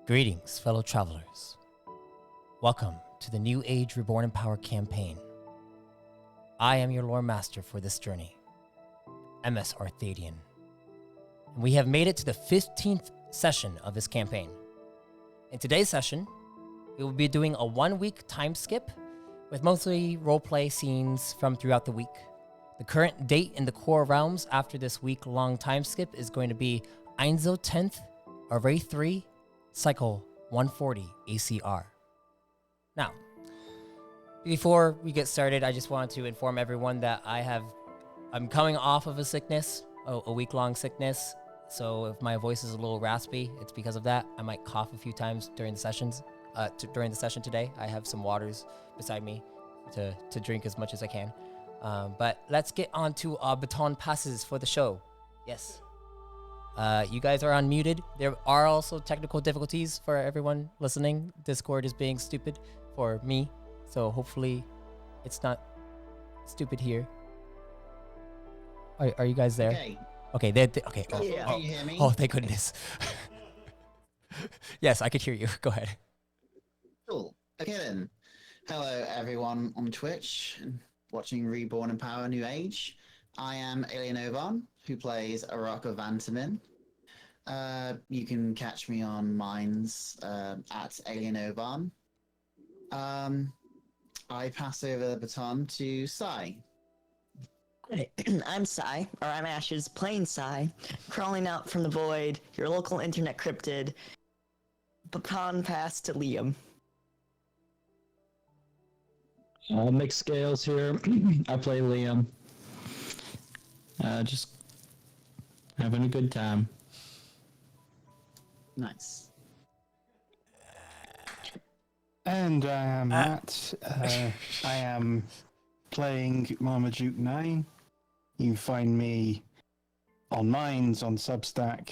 Greetings, fellow travelers. Welcome to the New Age Reborn in Power campaign. I am your lore master for this journey, MS Arthadian. And we have made it to the 15th session of this campaign. In today's session, we will be doing a 1-week time skip with mostly roleplay scenes from throughout the week. The current date in the core realms after this week-long time skip is going to be Einzo 10th, Array 3, Cycle 140 ACR. Now, before we get started, I just wanted to inform everyone that I'm coming off of a sickness, a week-long sickness. So if my voice is a little raspy, it's because of that. I might cough a few times during the sessions. During the session today, I have some waters beside me to drink as much as I can. But let's get on to our baton passes for the show. Yes. You guys are unmuted. There are also technical difficulties for everyone listening. Discord is being stupid for me, so hopefully it's not stupid here. Are you guys there? Okay. Okay. Can you hear me? Oh, thank goodness. Yes, I could hear you. Go ahead. Cool. Okay then. Hello everyone on Twitch watching Reborn in Power New Age. I am Alien Oban, who plays Araka Vantamin. You can catch me on Minds at Alien Oban. I pass over the baton to Sai. Hey, I'm Sai, or I'm Ashes, playing Sai, crawling out from the void, your local internet cryptid. Baton pass to Liam. Nick Scales here. I play Liam. Just having a good time. Nice. And I am Matt. I am playing Marmaduke 9. You can find me on Minds, on Substack,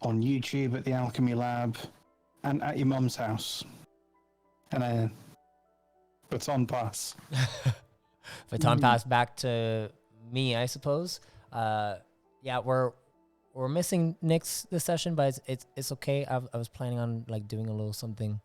on YouTube at the Alchemy Lab, and at your mum's house. And a baton pass. Baton pass back to me, I suppose. Yeah, we're missing Nick's this session, but it's okay. I was planning on like doing a little something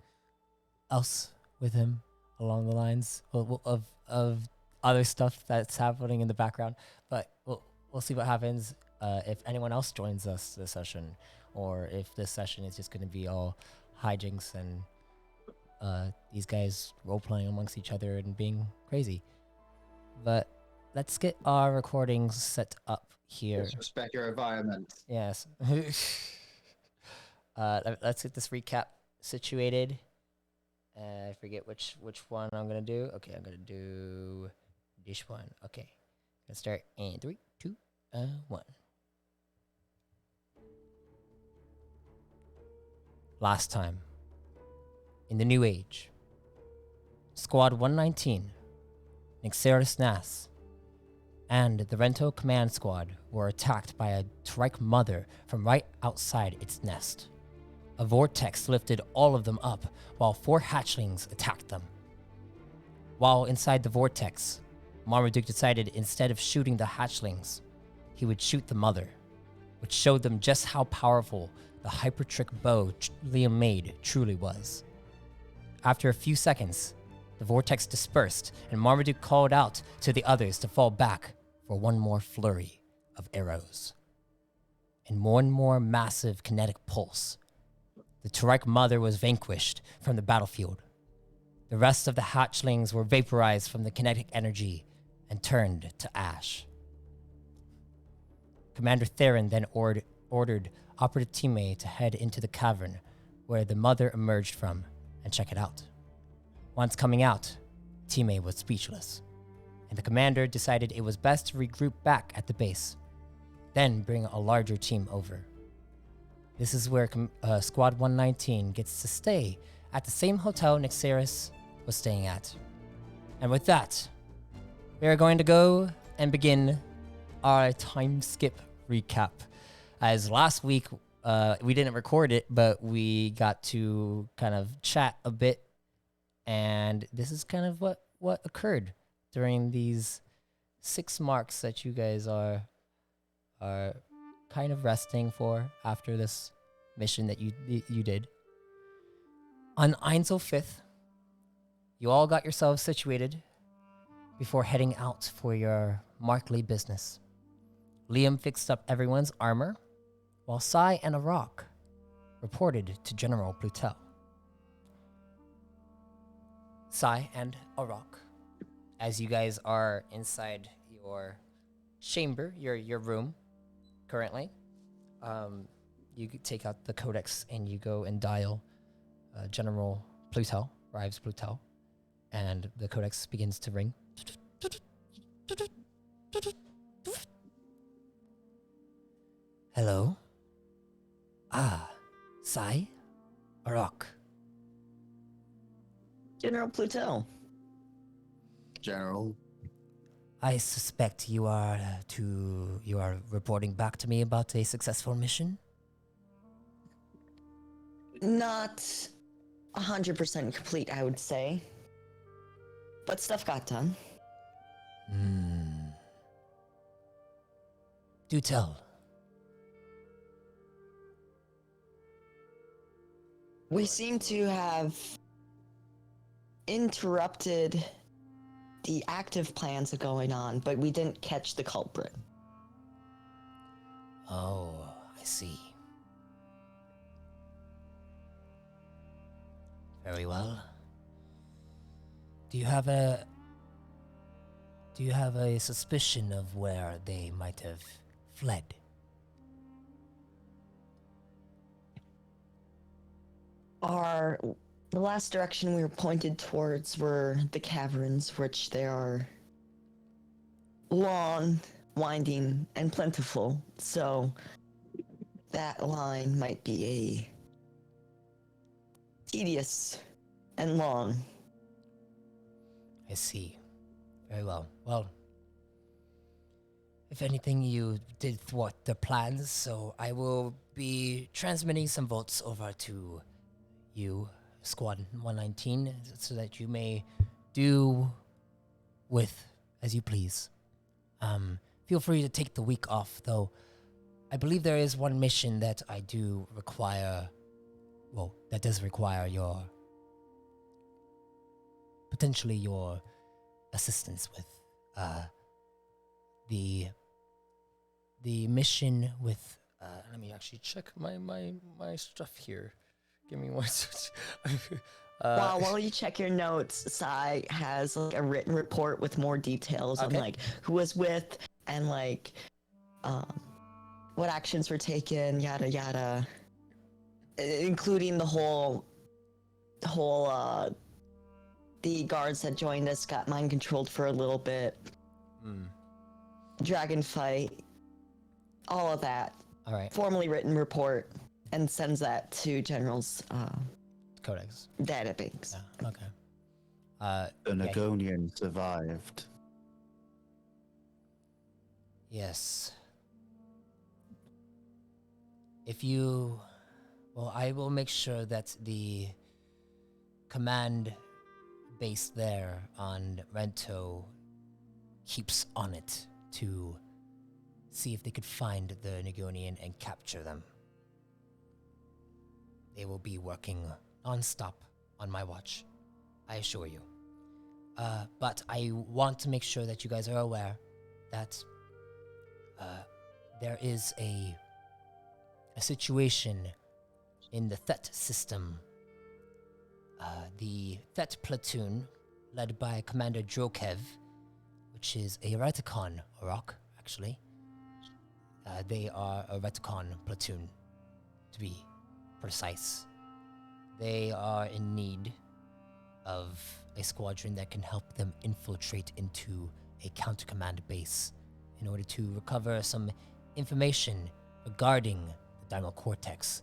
else with him along the lines of other stuff that's happening in the background. But we'll see what happens if anyone else joins us this session, or if this session is just going to be all hijinks and these guys role playing amongst each other and being crazy. But let's get our recordings set up here. Just respect your environment. Yes. Let's get this recap situated. I forget which one I'm gonna do. Okay, I'm gonna do this one. Okay, let's start in 3, 2, 1. Last time in the New Age, Squad 119, Nixeris Nas, and the Rento command squad were attacked by a turrike mother from right outside its nest. A vortex lifted all of them up while 4 hatchlings attacked them. While inside the vortex, Marmaduke decided instead of shooting the hatchlings, he would shoot the mother, which showed them just how powerful the hypertrick bow Liam made truly was. After a few seconds, the vortex dispersed and Marmaduke called out to the others to fall back for one more flurry of arrows. In one more massive kinetic pulse, the turrike mother was vanquished from the battlefield. The rest of the hatchlings were vaporized from the kinetic energy and turned to ash. Commander Theron then ordered Operative Time to head into the cavern where the mother emerged from and check it out. Once coming out, Time was speechless, and the commander decided it was best to regroup back at the base, then bring a larger team over. This is where Squad 119 gets to stay at the same hotel Nixeris was staying at. And with that, we are going to go and begin our time skip recap. As last week, we didn't record it, but we got to kind of chat a bit, and this is kind of what occurred during these 6 marks that you guys are kind of resting for after this mission that you did. On Einsel 5th, you all got yourselves situated before heading out for your Markley business. Liam fixed up everyone's armor, while Sai and Arak reported to General Plutel. Sai and Arak, as you guys are inside your chamber, your room currently, you take out the codex and you go and dial General Plutel, Rives Plutel, and the codex begins to ring. Hello? Sai? Arak? General Pluto. General. I suspect you are reporting back to me about a successful mission? Not 100% complete, I would say. But stuff got done. Do tell. We seem to have interrupted the active plans going on, but we didn't catch the culprit. Oh, I see. Very well. Do you have a suspicion of where they might have fled? The last direction we were pointed towards were the caverns, which they are long, winding, and plentiful. So that line might be tedious and long. I see. Very well. Well, if anything, you did thwart the plans, so I will be transmitting some votes over to you, Squad 119, so that you may do with as you please. Feel free to take the week off, though. I believe there is one mission that I do require, well, that does require potentially your assistance with. The mission with, let me actually check my stuff here. Give me one second. While you check your notes, Sai has like a written report with more details on like who was with and like what actions were taken, yada yada, including the whole the guards that joined us got mind controlled for a little bit. Dragon fight, all of that. All right. Formally written report, and sends that to General's Codex. database. Yeah, okay. The Nagonian survived. Yes. I will make sure that the command base there on Rento keeps on it to see if they could find the Nagonian and capture them. They will be working non-stop on my watch, I assure you. But I want to make sure that you guys are aware that there is a situation in the Thet system. The Thet platoon, led by Commander Drokev, which is a Reticon Rock, actually. They are a Reticon platoon, to be precise. They are in need of a squadron that can help them infiltrate into a counter-command base in order to recover some information regarding the Dimal Cortex,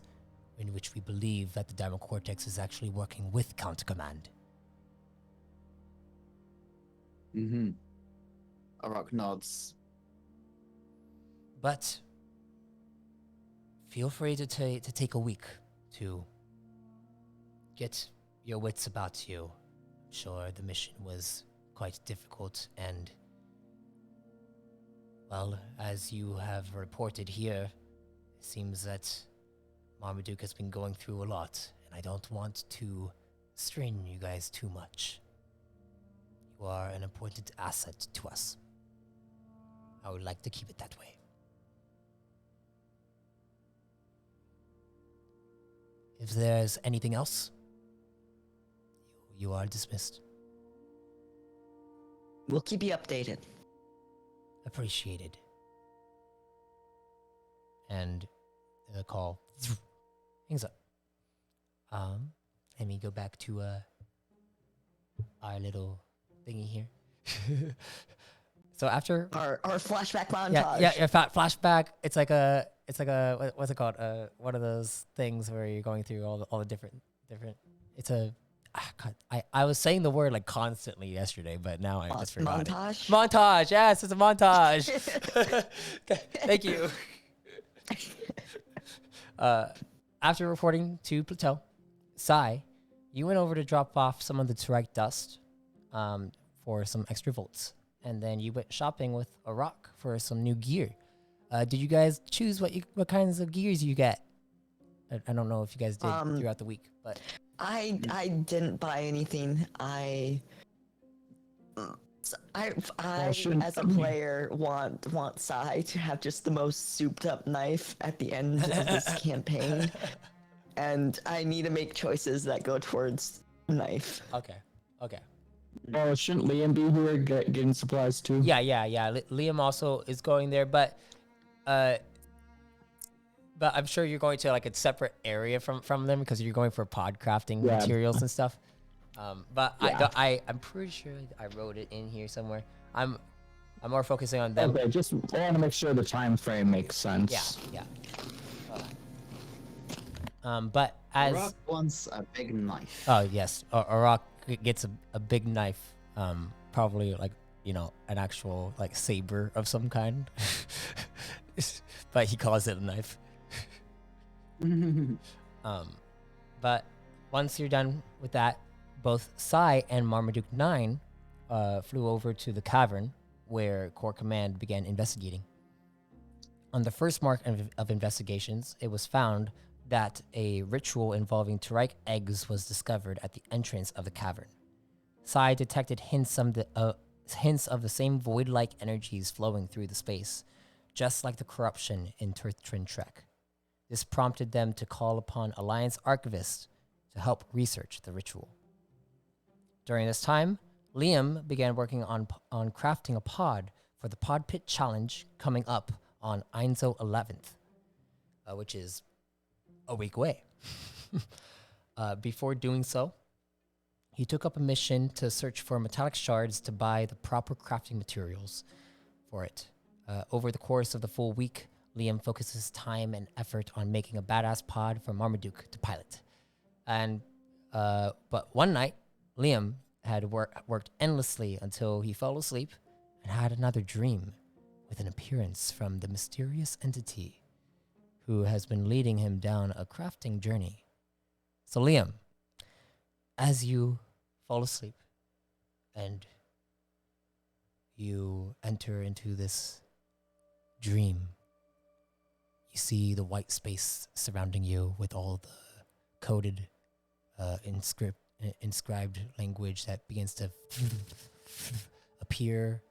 in which we believe that the Dimal Cortex is actually working with counter-command. Arak nods. But feel free to take a week to get your wits about you. I'm sure the mission was quite difficult, and, well, as you have reported here, it seems that Marmaduke has been going through a lot, and I don't want to strain you guys too much. You are an important asset to us. I would like to keep it that way. If there's anything else, you are dismissed. We'll keep you updated. Appreciated. And the call hangs up. Let me go back to our little thingy here. So after Our flashback montage. flashback. It's like a what's it called? One of those things where you're going through all the different. It's a. God, I was saying the word like constantly yesterday, but now I just forgot montage? it. Montage. Yes, it's a montage. Thank you. After reporting to Plateau, Sai, you went over to drop off some of the turrike dust for some extra volts. And then you went shopping with a rock for some new gear. Did you guys choose what kinds of gears you get? I don't know if you guys did throughout the week, but I didn't buy anything. I as a player want Sai to have just the most souped up knife at the end of this campaign, and I need to make choices that go towards knife. okay. Oh, shouldn't Liam be who are getting supplies too? Yeah. Liam also is going there, but I'm sure you're going to like a separate area from them because you're going for pod crafting materials and stuff. But Yeah. I'm pretty sure I wrote it in here somewhere. I'm more focusing on them. Okay, just want to make sure the time frame makes sense. Yeah. But as Rock wants a big knife. oh yes, Arak gets a big knife, probably like an actual like saber of some kind, but he calls it a knife. But once you're done with that, both Sai and Marmaduke 9 flew over to the cavern where Core Command began investigating. On the first mark of investigations, it was found that a ritual involving turrike eggs was discovered at the entrance of the cavern. Sai detected hints of the same void-like energies flowing through the space, just like the corruption in Turtrin Trek. This prompted them to call upon Alliance archivists to help research the ritual. During this time, Liam began working on crafting a pod for the Pod Pit Challenge coming up on Ainzo 11th, which is a week away. Before doing so, he took up a mission to search for metallic shards to buy the proper crafting materials for it. Over the course of the full week, Liam focuses time and effort on making a badass pod for Marmaduke to pilot. But one night, Liam had worked endlessly until he fell asleep and had another dream with an appearance from the mysterious entity who has been leading him down a crafting journey. So Liam, as you fall asleep and you enter into this dream, you see the white space surrounding you with all the coded, inscribed language that begins to appear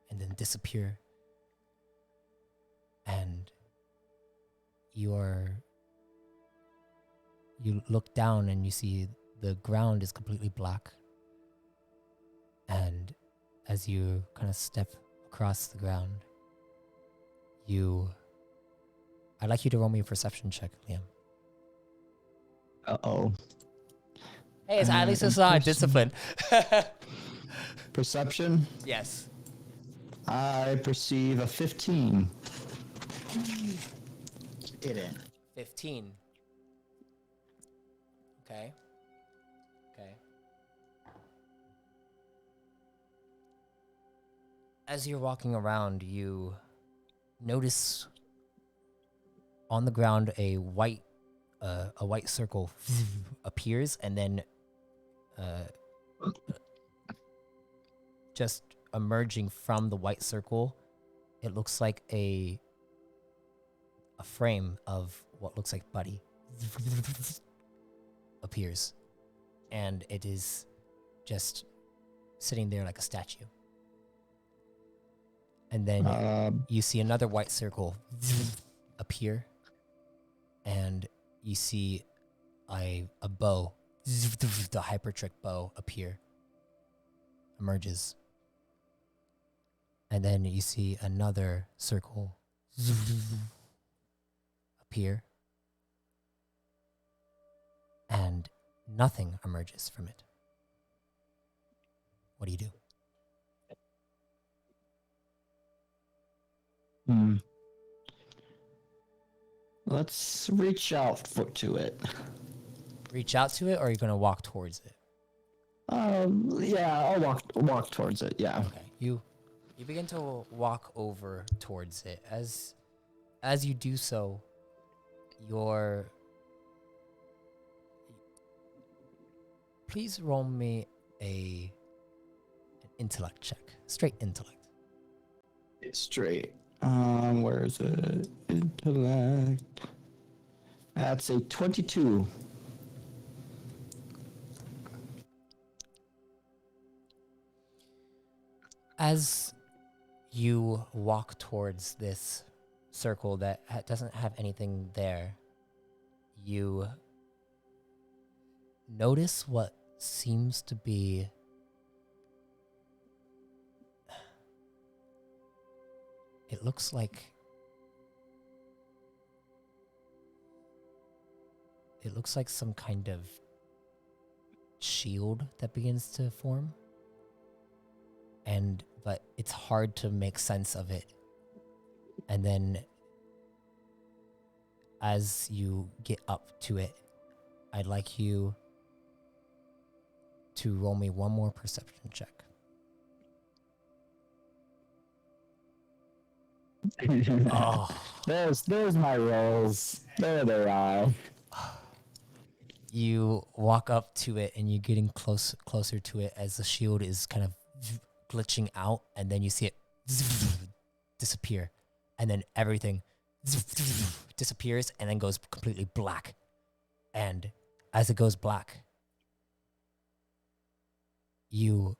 and then disappear. And you look down and you see the ground is completely black. And as you kind of step across the ground, I'd like you to roll me a perception check, Liam. Uh-oh. Hey, at least it's not discipline. Perception? Yes. I perceive a 15. Did it. 15. Okay. As you're walking around, you notice on the ground a white circle appears, and then just emerging from the white circle, it looks like a frame of what looks like Buddy appears. and it is just sitting there like a statue. And then you see another white circle appear, and you see a bow, the hypertrick bow appear, emerges. And then you see another circle appear, and nothing emerges from it. What do you do? Let's reach out to it. Reach out to it, or are you going to walk towards it? Yeah, I'll walk towards it. Yeah. Okay. You begin to walk over towards it. As you do so, please roll me an intellect check. Straight intellect. It's straight. Where is it? Intellect. That's a 22. As you walk towards this circle that doesn't have anything there, you notice what seems to be it looks like some kind of shield that begins to form. But it's hard to make sense of it. And then as you get up to it, I'd like you to roll me one more perception check. Oh. There's my rolls. There they are. You walk up to it and you're getting closer to it as the shield is kind of glitching out, and then you see it disappear, and then everything disappears and then goes completely black. And as it goes black, you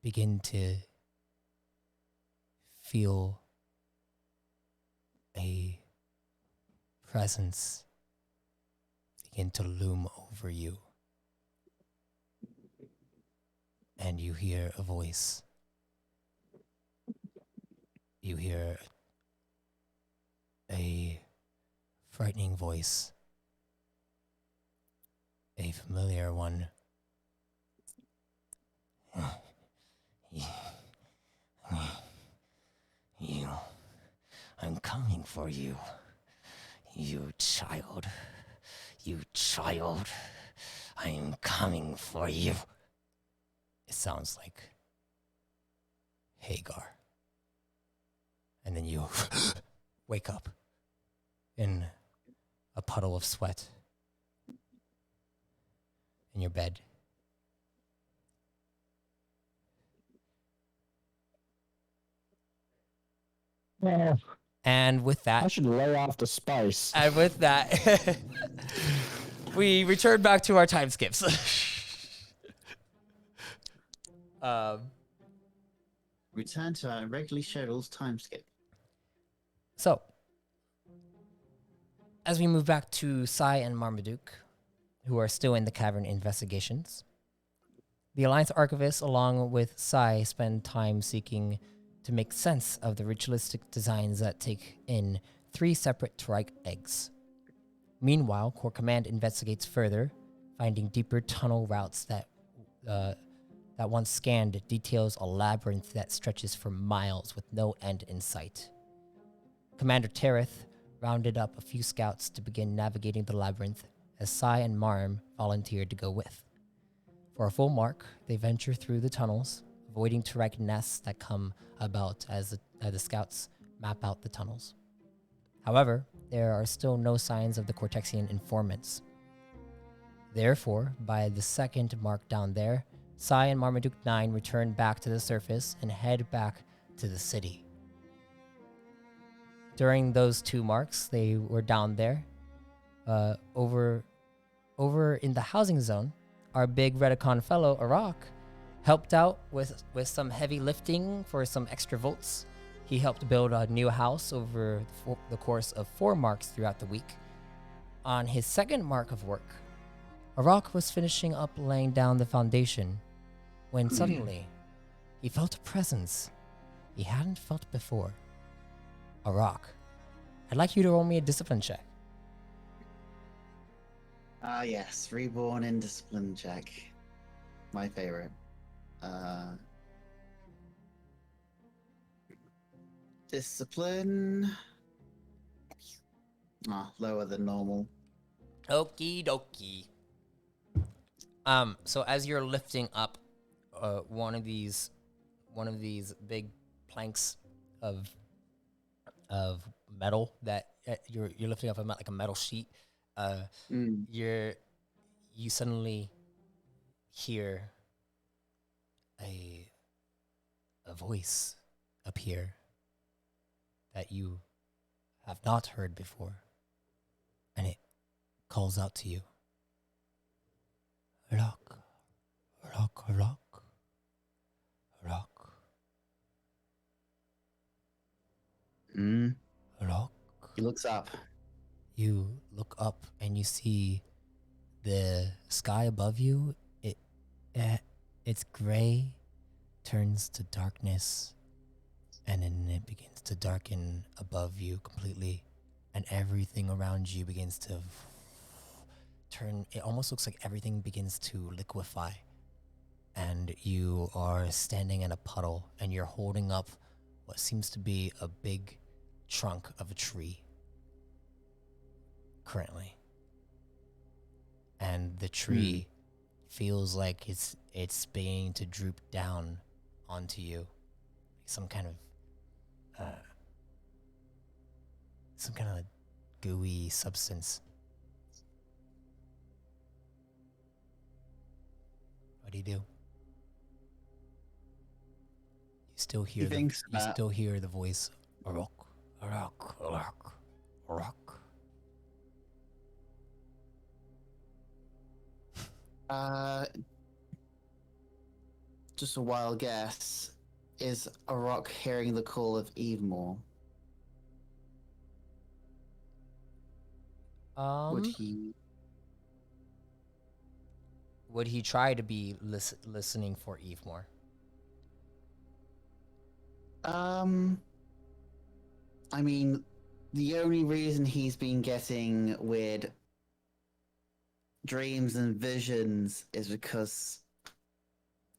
begin to feel a presence begin to loom over you. And you hear a voice. You hear a frightening voice. A familiar one. You, I'm coming for you. You child. I'm coming for you. It sounds like Hagar. And then you wake up in a puddle of sweat in your bed. Yeah. And with that, I should lay off the spice. And with that, we return back to our time skips. Return to our regularly scheduled time skip. So, as we move back to Sai and Marmaduke, who are still in the cavern investigations, the Alliance Archivists, along with Sai, spend time seeking to make sense of the ritualistic designs that take in 3 separate turrike eggs. Meanwhile, Core Command investigates further, finding deeper tunnel routes that once scanned details a labyrinth that stretches for miles with no end in sight. Commander Tereth rounded up a few scouts to begin navigating the labyrinth, as Sai and Marm volunteered to go with. For a full mark, they venture through the tunnels, avoiding turrike nests that come about as the scouts map out the tunnels. However, there are still no signs of the Cortexian informants. Therefore, by the second mark down there, Sai and Marmaduke 9 return back to the surface and head back to the city. During those 2 marks, they were down there, over over in the housing zone, our big Redicon fellow, Arak, helped out with some heavy lifting for some extra volts. He helped build a new house over the course of 4 marks throughout the week. On his second mark of work, Arak was finishing up laying down the foundation when suddenly he felt a presence he hadn't felt before. Arak, I'd like you to roll me a discipline check. Ah, yes, Reborn in discipline check. My favorite. Discipline. Lower than normal. Okie dokie. So as you're lifting up one of these big planks of metal that you're lifting up like a metal sheet, you suddenly hear a voice appear that you have not heard before, and it calls out to you. Rock, rock, rock, rock. Rock. He looks up. You look up and you see the sky above you. It's gray, turns to darkness, and then it begins to darken above you completely, and everything around you begins to turn. It almost looks like everything begins to liquefy, and you are standing in a puddle, and you're holding up what seems to be a big trunk of a tree currently, and the tree feels like it's beginning to droop down onto you, some kind of gooey substance. What do? You still hear still hear the voice, Rock, rock, rock, rock. Just a wild guess. Is Arak hearing the call of Evemore? Would he try to be listening for Evemore? I mean, the only reason he's been getting weird dreams and visions is because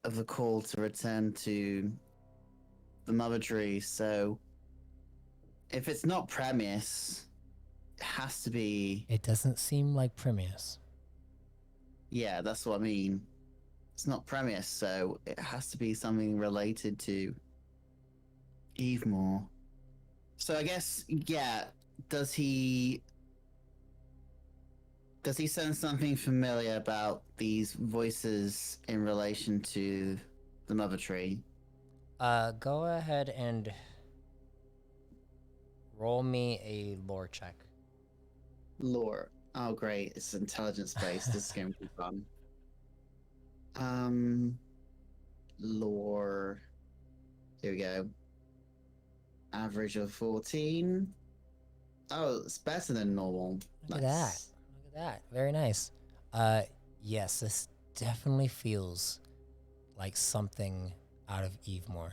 of the call to return to the Mother Tree. So, if it's not Premise, it has to be. It doesn't seem like Premius. Yeah, that's what I mean. It's not Premise, so it has to be something related to Evemore. So I guess, yeah, does he sense something familiar about these voices in relation to the Mother Tree? Go ahead and roll me a lore check. Lore. Oh, great. It's intelligence based. This is going to be fun. Lore. Here we go. Average of 14. Oh, it's better than normal. Look at that. Look at that. Very nice. Yes, this definitely feels like something out of Evemore.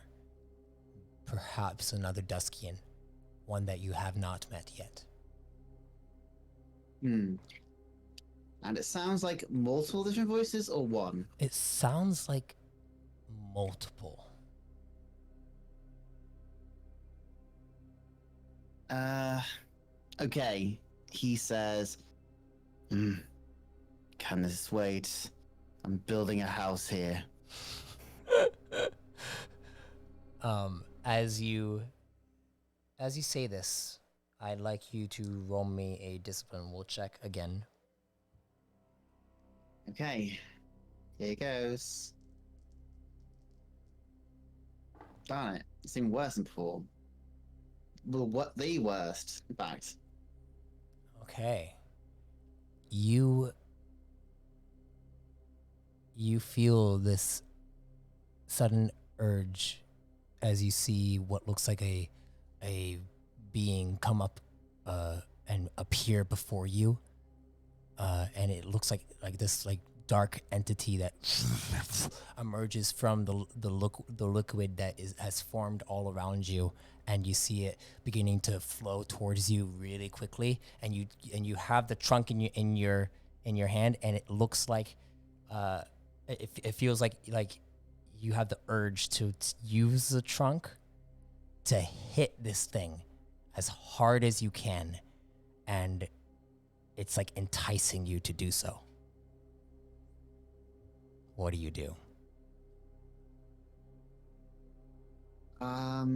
Perhaps another Duskian. One that you have not met yet. And it sounds like multiple different voices or one? It sounds like multiple. Okay. He says, can this wait? I'm building a house here. As you say this, I'd like you to roll me a discipline will check again. Okay. Here goes. Darn it. It's even worse than before. Well, what the worst, in fact. Okay. You you feel this sudden urge as you see what looks like a being come up and appear before you, and it looks like this like dark entity that emerges from the liquid that has formed all around you, and you see it beginning to flow towards you really quickly, and you have the trunk in your hand, and it looks like it feels like you have the urge to use the trunk to hit this thing as hard as you can, and it's like enticing you to do so. What do you do? A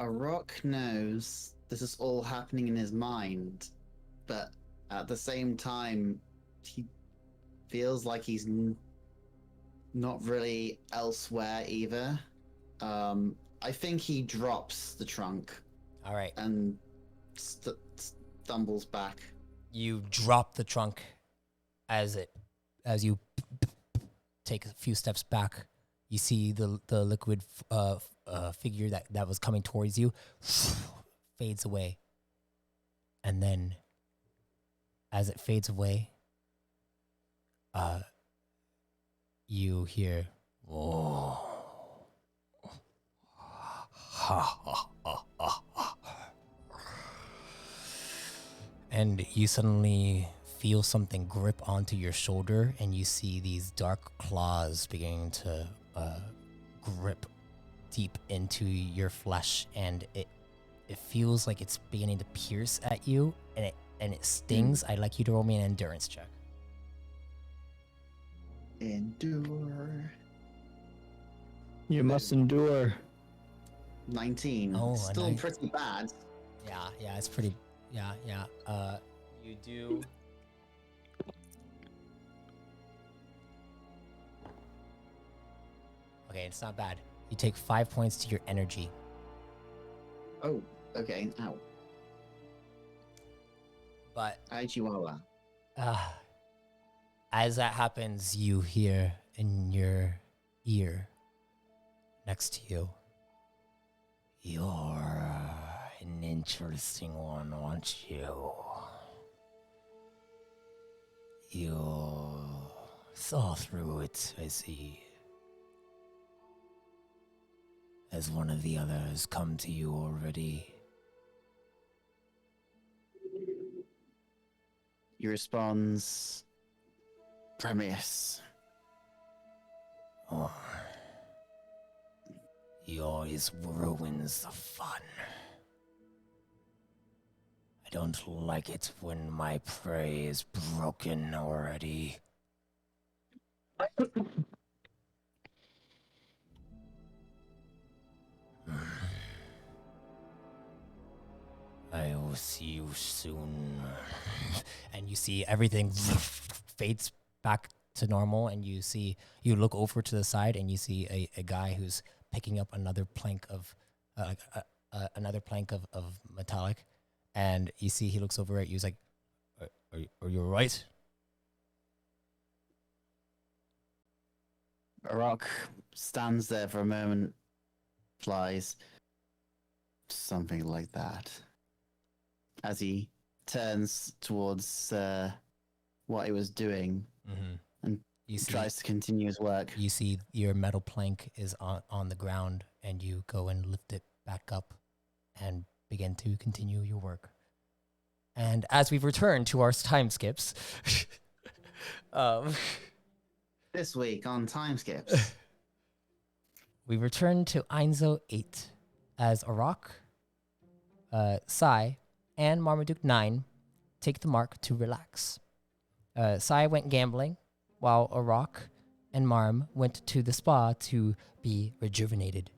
rock knows this is all happening in his mind, but at the same time, he feels like he's not really elsewhere either. I think he drops the trunk. All right. And stumbles back. You drop the trunk as you take a few steps back. You see the liquid figure that was coming towards you fades away, and then as it fades away, you hear, "Oh." And you suddenly feel something grip onto your shoulder, and you see these dark claws beginning to grip deep into your flesh, and it feels like it's beginning to pierce at you, and it stings. I'd like you to roll me an endurance check. Endure. You must endure. 19. Oh, Still pretty bad. Yeah, it's pretty. Yeah. You do. Okay, it's not bad. You take 5 points to your energy. Oh, okay. Ow. But Chihuahua. as that happens, you hear in your ear next to you, "You're an interesting one, aren't you? You saw through it, I see. Has one of the others come to you already?" He responds, "Premius." Oh, he always ruins the fun. I don't like it when my prey is broken already. I will see you soon. And you see everything fades back to normal, and you look over to the side, and you see a guy who's picking up another plank of metallic, and you see he looks over at you. He's like, "Are you all right?" Rock stands there for a moment, flies. Something like that. As he turns towards what he was doing and tries to continue his work. You see your metal plank is on the ground, and you go and lift it back up and begin to continue your work. And as we've returned to our time skips, this week on Time Skips, we return to Einzo 8 as Arak, Sai, and Marmaduke 9 take the mark to relax. Sai went gambling, while Arak and Marm went to the spa to be rejuvenated.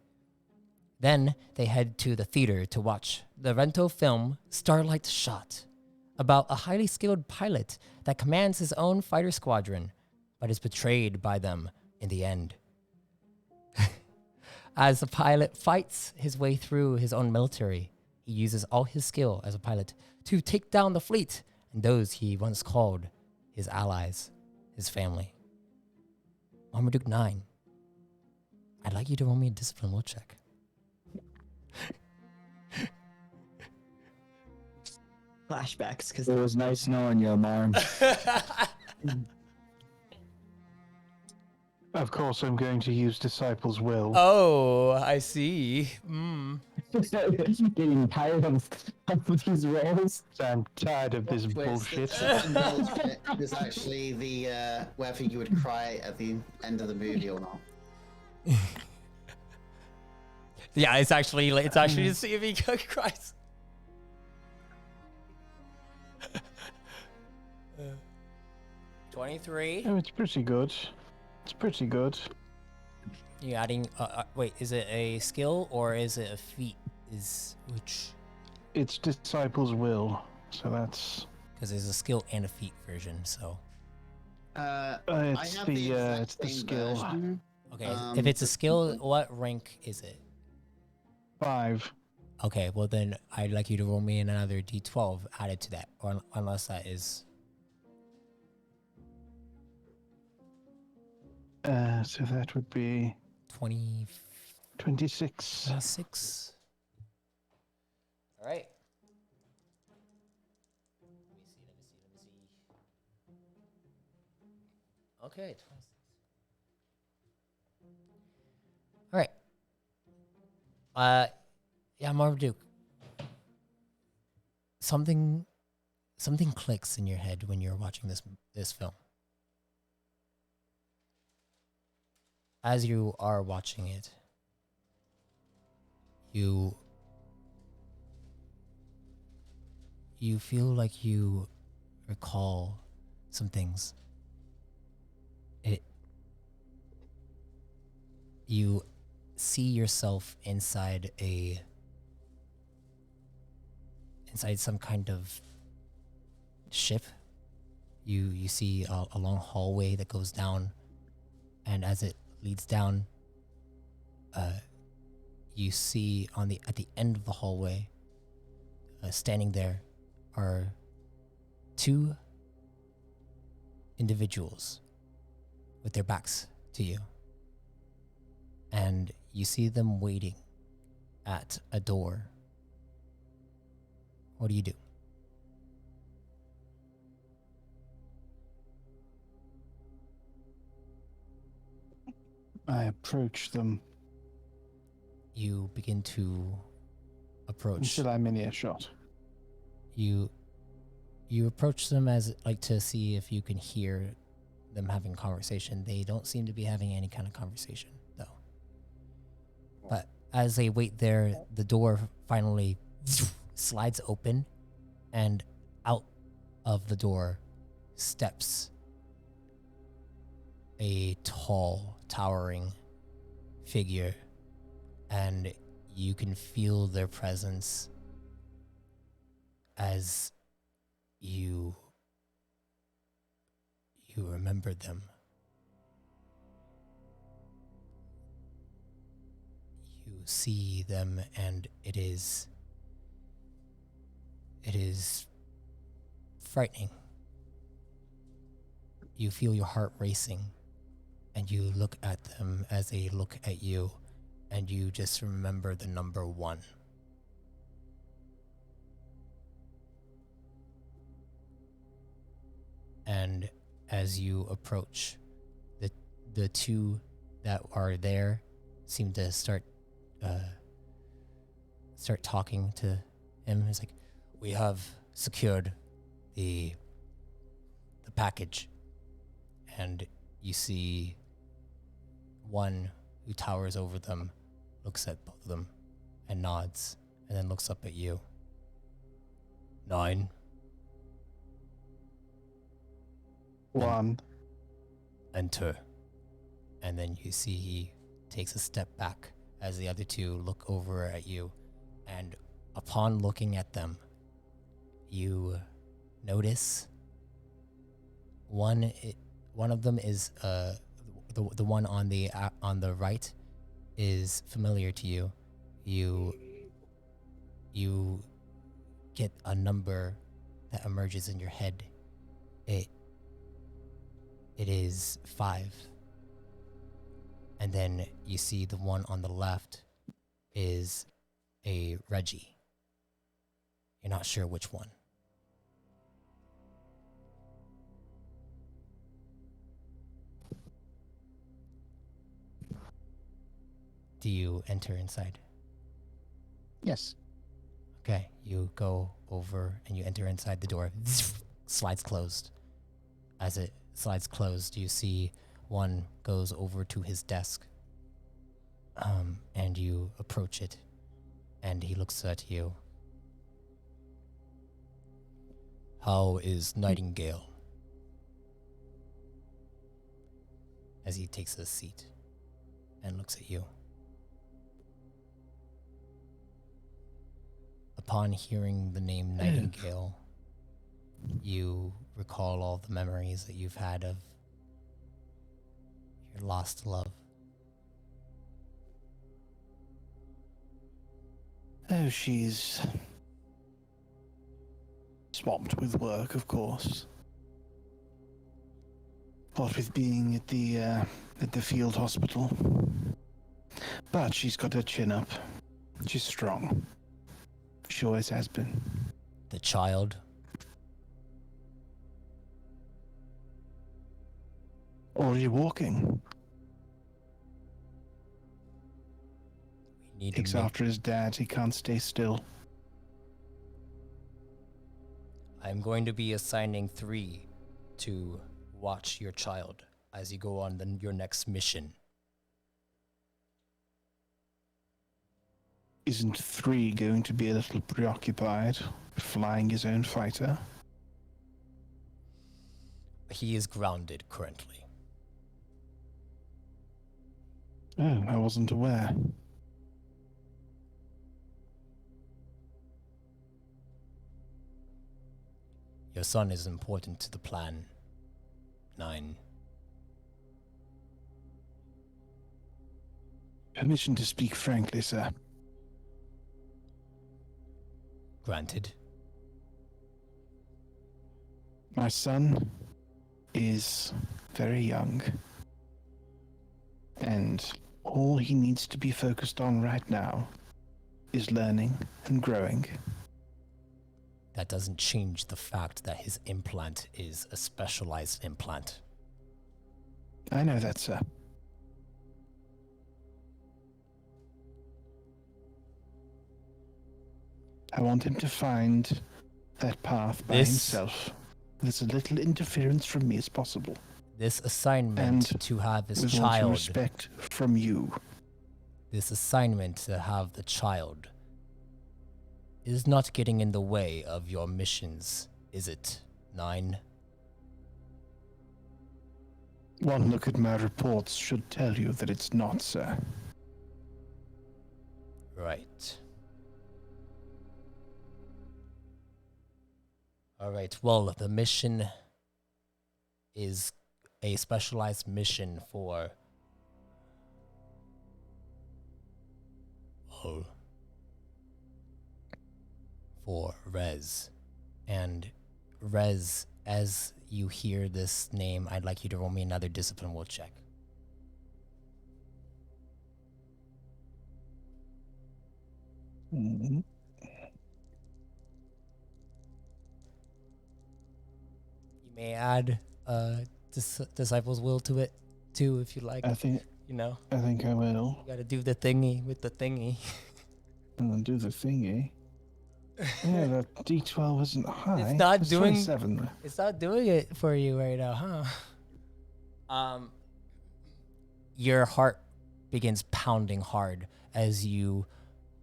Then they head to the theater to watch the Rento film Starlight Shot, about a highly skilled pilot that commands his own fighter squadron, but is betrayed by them in the end. As the pilot fights his way through his own military, he uses all his skill as a pilot to take down the fleet and those he once called his allies, his family. Marmaduke 9, I'd like you to roll me a discipline will check. Flashbacks, because It was nice knowing you, Marm. Of course, I'm going to use Disciple's Will. Oh, I see. Getting tired of these rolls. I'm tired of this Twitch, bullshit. the will check is actually the whether you would cry at the end of the movie or not. Yeah, it's actually to see if he cries. 23. Oh, it's pretty good. It's pretty good. You adding? Wait, is it a skill or is it a feat? Which? It's Disciple's Will, so that's. Because there's a skill and a feat version. So. It's I have the exact same skill. version. Okay, if it's a skill, what rank is it? 5. Okay, well then I'd like you to roll me another d12 added to that, or unless that is. So that would be 26. 26. All right. Okay, 26. All right. Yeah, Marmaduke. Something clicks in your head when you're watching this film. As you are watching it, you feel like you recall some things. You see yourself inside some kind of ship. You see a long hallway that goes down, and as it leads down, you see at the end of the hallway, standing there, are 2 individuals with their backs to you. And you see them waiting at a door. What do you do? I approach them You begin to approach. until I'm in earshot. You approach them as like to see if you can hear them having conversation. They don't seem to be having any kind of conversation though. But as they wait there, the door finally slides open, and out of the door steps a tall, towering figure, and you can feel their presence as you remember them. You see them, and it is frightening. You feel your heart racing, and you look at them as they look at you, and you just remember the number 1. And as you approach, the 2 that are there seem to start talking to him. It's like, we have secured the package, and you see one who towers over them, looks at both of them, and nods, and then looks up at you. 9. 1. Enter. And then you see he takes a step back as the other 2 look over at you, and upon looking at them, you notice one of them is the one on the right is familiar to you. You get a number that emerges in your head, it is 5. And then you see the one on the left is a Reggie. You're not sure which one. Do you enter inside? Yes. Okay, you go over and you enter inside. The door slides closed. As it slides closed, you see one goes over to his desk. And you approach it, and he looks at you. How is Nightingale? As he takes a seat and looks at you. Upon hearing the name Nightingale, you recall all the memories that you've had of your lost love. Oh, she's swamped with work, of course. What with being at the field hospital. But she's got her chin up. She's strong. She always has been. The child. Already walking. We need Takes to make... after his dad. He can't stay still. I'm going to be assigning 3 to watch your child as you go on your next mission. Isn't 3 going to be a little preoccupied flying his own fighter? He is grounded currently. Oh, I wasn't aware. Your son is important to the plan. 9. Permission to speak frankly, sir. Granted. My son is very young. And all he needs to be focused on right now is learning and growing. That doesn't change the fact that his implant is a specialized implant. I know that, sir. I want him to find that path by himself with as little interference from me as possible. This assignment And to have this with all due child... respect from you. This assignment to have the child is not getting in the way of your missions, is it, 9? One look at my reports should tell you that it's not, sir. Right. Alright, well, the mission is a specialized mission for... Oh. For Rez. And Rez, as you hear this name, I'd like you to roll me another discipline will check. Mm-hmm. You may add Disciple's Will to it, too, if you like. I think I will. You gotta do the thingy with the thingy. And do the thingy. Yeah, that D12 isn't high. It's not It's doing... 27. It's not doing it for you right now, huh? Your heart begins pounding hard as you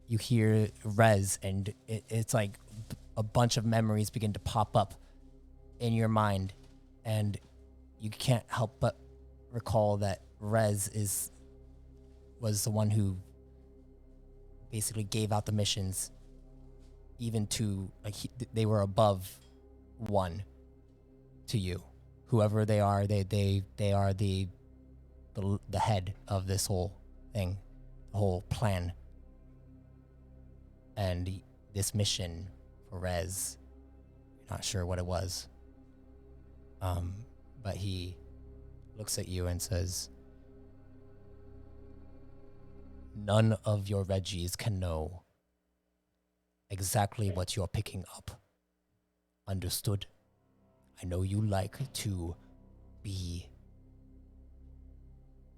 hear Rez, and it's like a bunch of memories begin to pop up in your mind, and you can't help but recall that Rez was the one who basically gave out the missions, even to they were above 1 to you. Whoever they are, they are the head of this whole thing, the whole plan. And this mission for Rez, Not sure what it was. But he looks at you and says, none of your Reggies can know exactly what you're picking up. Understood? I know you like to be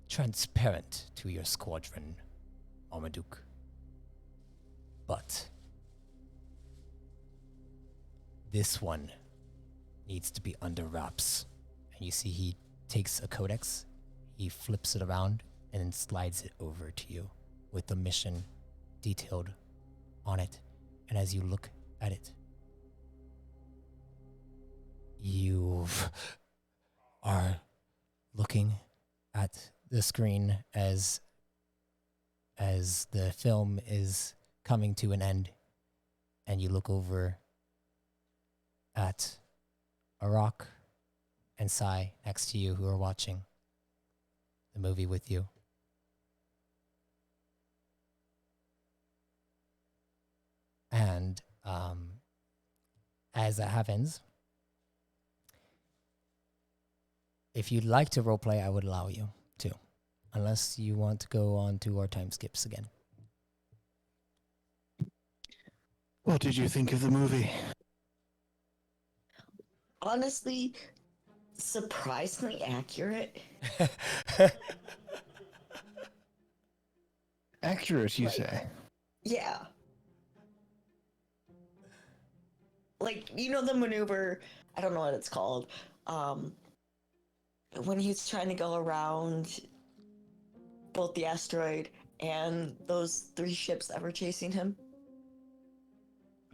transparent to your squadron, Marmaduke. But this one needs to be under wraps. And you see he takes a codex, he flips it around, and then slides it over to you with the mission detailed on it. And as you look at it, you are looking at the screen as the film is coming to an end, and you look over at Arak and Sai next to you, who are watching the movie with you. And as that happens, if you'd like to roleplay, I would allow you to, unless you want to go on to our time skips again. What did you think of the movie? Honestly, surprisingly accurate. Accurate, you say? Yeah. Like, you know the maneuver, I don't know what it's called, when he's trying to go around both the asteroid and those 3 ships that were chasing him?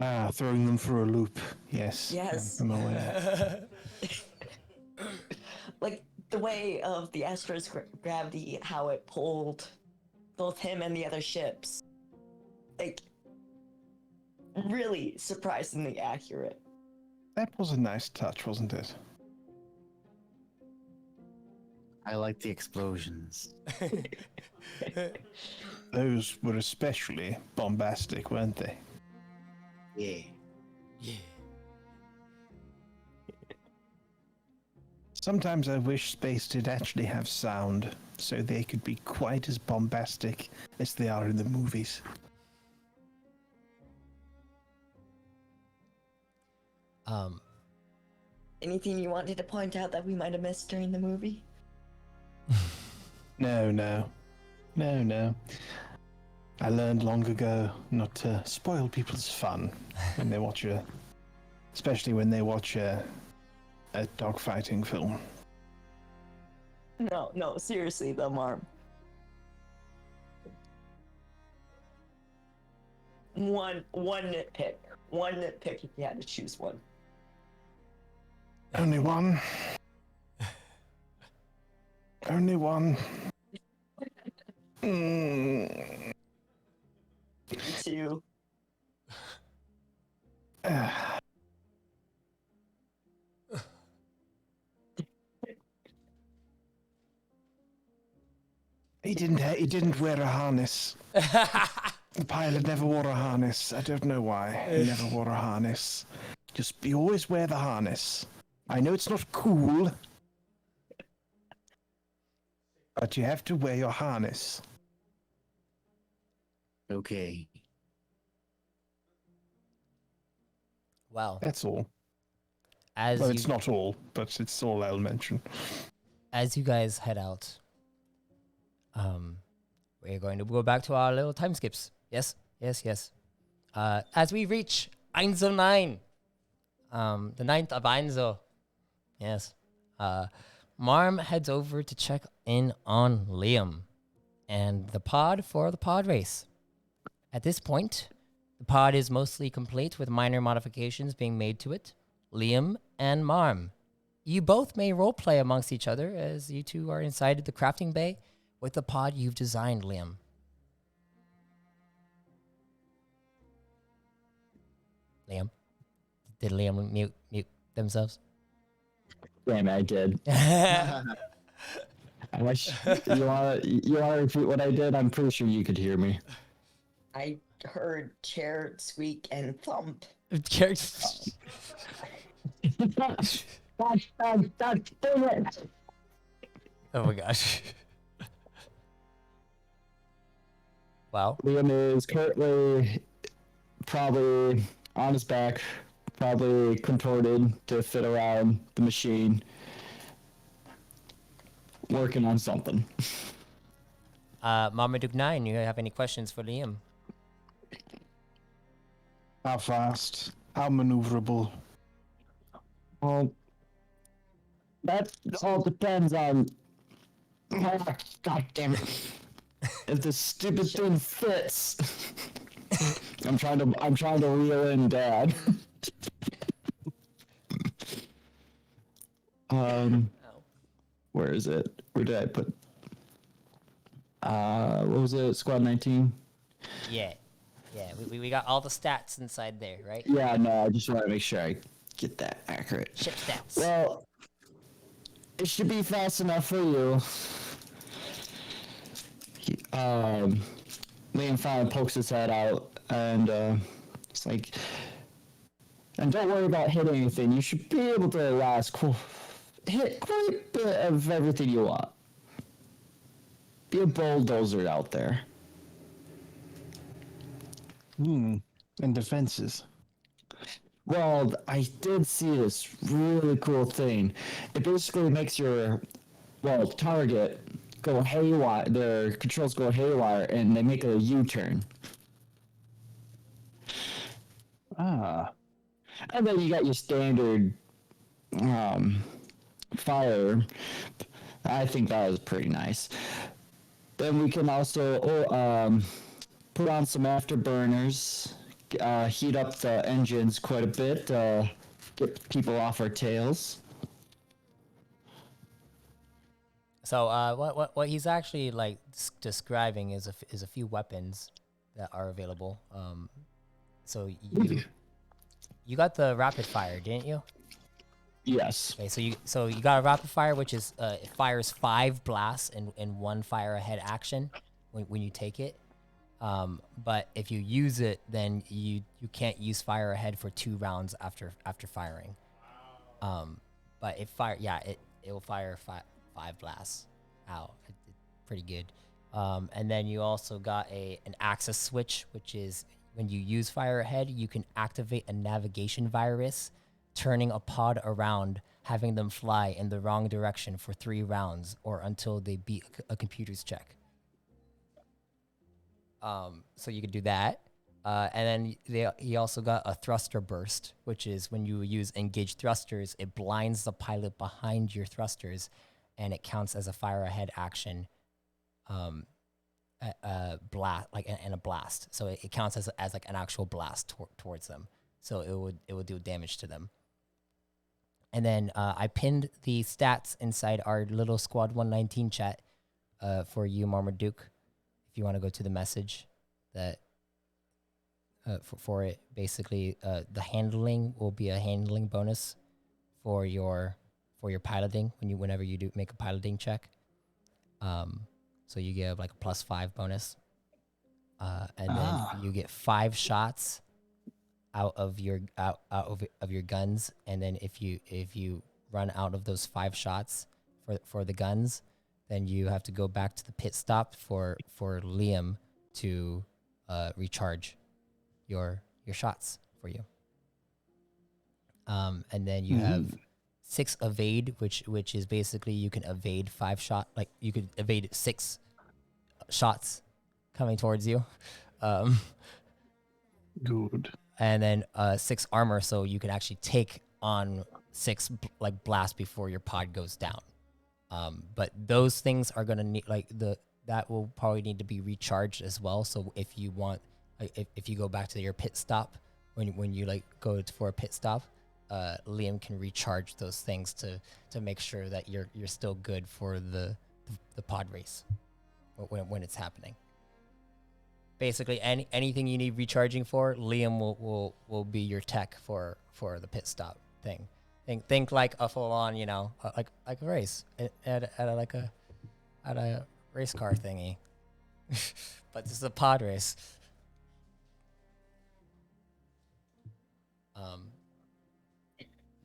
Ah, throwing them for a loop. Yes. Yes. I'm aware. Like, the way of the asteroid's gravity, how it pulled both him and the other ships. Like, really surprisingly accurate. That was a nice touch, wasn't it? I like the explosions. Those were especially bombastic, weren't they? Yeah. Yeah. Sometimes I wish space did actually have sound, so they could be quite as bombastic as they are in the movies. Anything you wanted to point out that we might have missed during the movie? No. I learned long ago not to spoil people's fun when they watch especially when they watch a dogfighting film. No, seriously though, Marm. One nitpick. One nitpick if you had to choose one. Only one. Only one. Me too. He didn't wear a harness. The pilot never wore a harness. I don't know why. He never wore a harness. You always wear the harness. I know it's not cool, but you have to wear your harness. Okay. Well, That's all. as Well, you, it's not all, but it's all I'll mention. as you guys head out, we're going to go back to our little time skips. Yes. As we reach Einzel 9, the 9th of Einzel. Yes. Marm heads over to check in on Liam and the pod for the pod race. At this point, the pod is mostly complete with minor modifications being made to it. Liam and Marm, you both may roleplay amongst each other as you two are inside the crafting bay with the pod you've designed, Liam. Liam? Did Liam mute themselves? Damn, I did. I wish you want to repeat what I did. I'm pretty sure you could hear me. I heard chair squeak and thump. God damn it! Oh my gosh. Well, Liam is currently probably on his back, probably contorted to fit around the machine, working on something. Marmaduke 9, you have any questions for Liam? How fast? How maneuverable? Well, that all depends on. God damn it! If the stupid thing fits. I'm trying to reel in Dad. Where is it? Where did I put? What was it? Squad 19. Yeah. Yeah, we got all the stats inside there, right? Yeah, no, I just want to make sure I get that accurate. Ship stats. Well, it should be fast enough for you. Liam finally pokes his head out, and it's like, and don't worry about hitting anything. You should be able to hit quite a bit of everything you want. Be a bulldozer out there. And defenses. Well, I did see this really cool thing. It basically makes your, target go haywire. Their controls go haywire, and they make a U-turn. Ah. And then you got your standard fire. I think that was pretty nice. Then we can also put on some afterburners, heat up the engines quite a bit, get people off our tails. So what he's actually like describing is a few weapons that are available. So you got the rapid fire, didn't you? Yes. Okay, so you got a rapid fire, which is it fires 5 blasts in 1 fire ahead action when you take it. But if you use it, then you can't use fire ahead for 2 rounds after firing. But it will fire 5 blasts out. Pretty good. And then you also got an access switch, which is when you use fire ahead, you can activate a navigation virus, turning a pod around, having them fly in the wrong direction for 3 rounds or until they beat a computer's check. So you could do that. And then he also got a thruster burst, which is when you use engaged thrusters, it blinds the pilot behind your thrusters, and it counts as a fire ahead action. Blast and a blast, so it counts as like an actual blast towards them. So it would do damage to them. And then I pinned the stats inside our little Squad 119 chat for you, Marmaduke, if you want to go to the message that for it. Basically, the handling will be a handling bonus for your piloting whenever you do make a piloting check. So you get like a +5 bonus, and then you get 5 shots out of your guns, and then if you run out of those 5 shots for the guns, then you have to go back to the pit stop for Liam to recharge your shots for you. And then you have 6 evade, which is basically you can evade 5 shot, like you could evade 6 shots coming towards you. Good. And then 6 armor, so you can actually take on 6 like blasts before your pod goes down. But those things are gonna need that will probably need to be recharged as well. So if you want, if you go back to your pit stop when you like go for a pit stop, Liam can recharge those things to make sure that you're still good for the pod race when it's happening. Basically, anything you need recharging for, Liam will be your tech for the pit stop thing. Think like a full on, like a race at a race car thingy. But this is a pod race.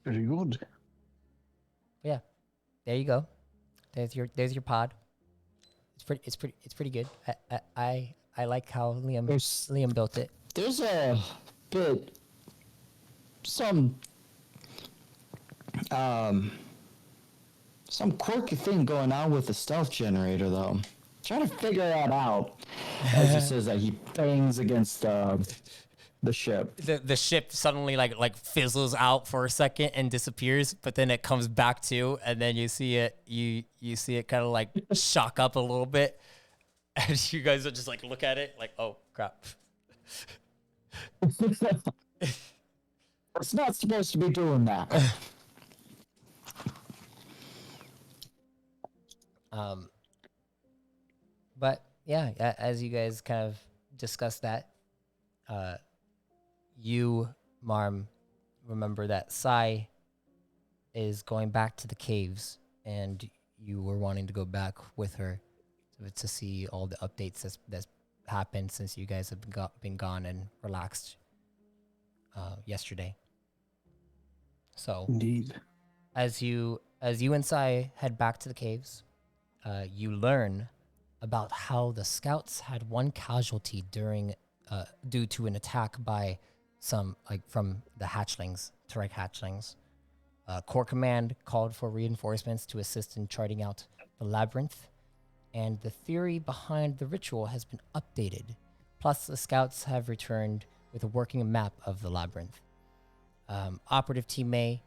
Very good. Yeah, there you go. There's your pod. It's pretty good. I like how There's Liam built it. there's a bit some um some quirky thing going on with the stealth generator though. Trying to figure that out as he says that he bangs against the ship. The ship suddenly like fizzles out for a second and disappears, but then it comes back to, and then you see it you see it kind of like shock up a little bit, and you guys will just like look at it like, oh crap. It's not supposed to be doing that. But yeah, as you guys kind of discuss that, you, Marm, remember that Sai is going back to the caves, and you were wanting to go back with her to see all the updates that's happened since you guys have been gone and relaxed yesterday. So Indeed. as you and Sai head back to the caves, you learn about how the scouts had one casualty due to an attack by some from the hatchlings, turrike hatchlings. Core Command called for reinforcements to assist in charting out the labyrinth, and the theory behind the ritual has been updated. Plus, the scouts have returned with a working map of the labyrinth. Operative Team A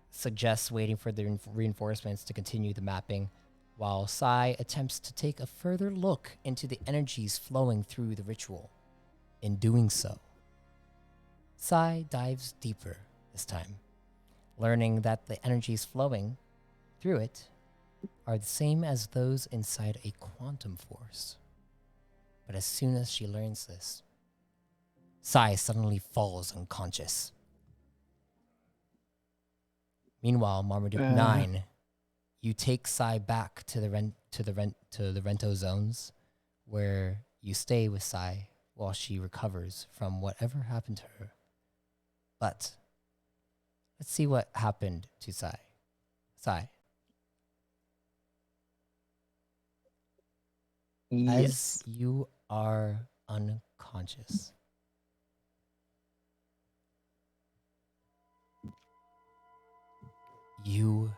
suggests waiting for the reinforcements to continue the mapping, while Sai attempts to take a further look into the energies flowing through the ritual. In doing so, Sai dives deeper this time, learning that the energies flowing through it are the same as those inside a quantum force. But as soon as she learns this, Sai suddenly falls unconscious. Meanwhile, Marmaduke 9, you take Sai back to the Rento zones, where you stay with Sai while she recovers from whatever happened to her. But let's see what happened to Sai. Sai, Yes. as you are unconscious, you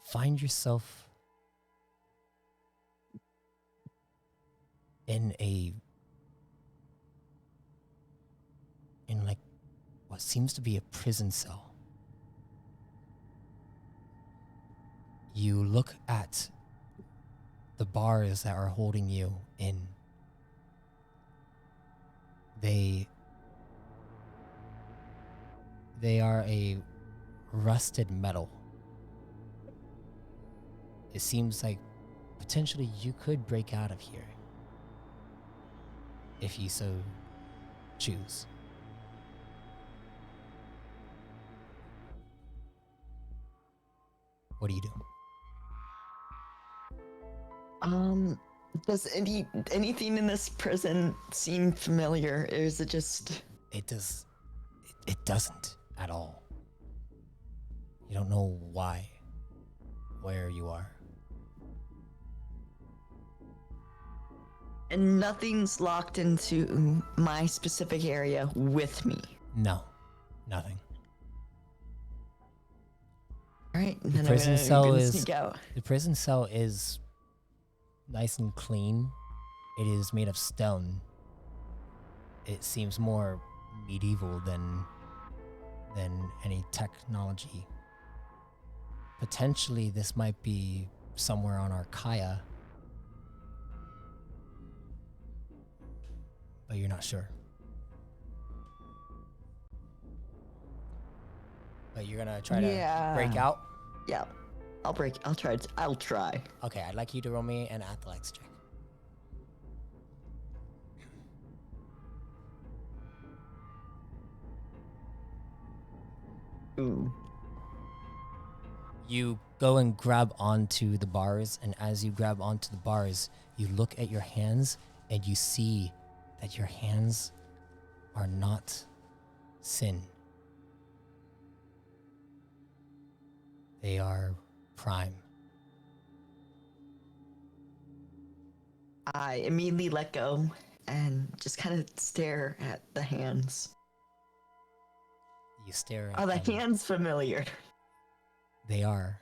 find yourself in like what seems to be a prison cell. You look at the bars that are holding you in. They are a rusted metal. It seems like potentially you could break out of here if you so choose. What do you do? Does anything in this prison seem familiar, or is it just... It doesn't at all. You don't know where you are. And nothing's locked into my specific area with me? No, nothing. All right, The then prison I'm cell gonna is sneak out. the prison cell is nice and clean. It is made of stone. It seems more medieval than any technology. Potentially, this might be somewhere on Archaea, but you're not sure. But you're gonna try to break Yeah. out? Yeah, I'll try. I'll try. Okay, I'd like you to roll me an athletics check. Ooh. You go and grab onto the bars, and as you grab onto the bars, you look at your hands and you see that your hands are not sin. They are prime. I immediately let go and just kind of stare at the hands. You stare at Are the them. hands familiar? They are.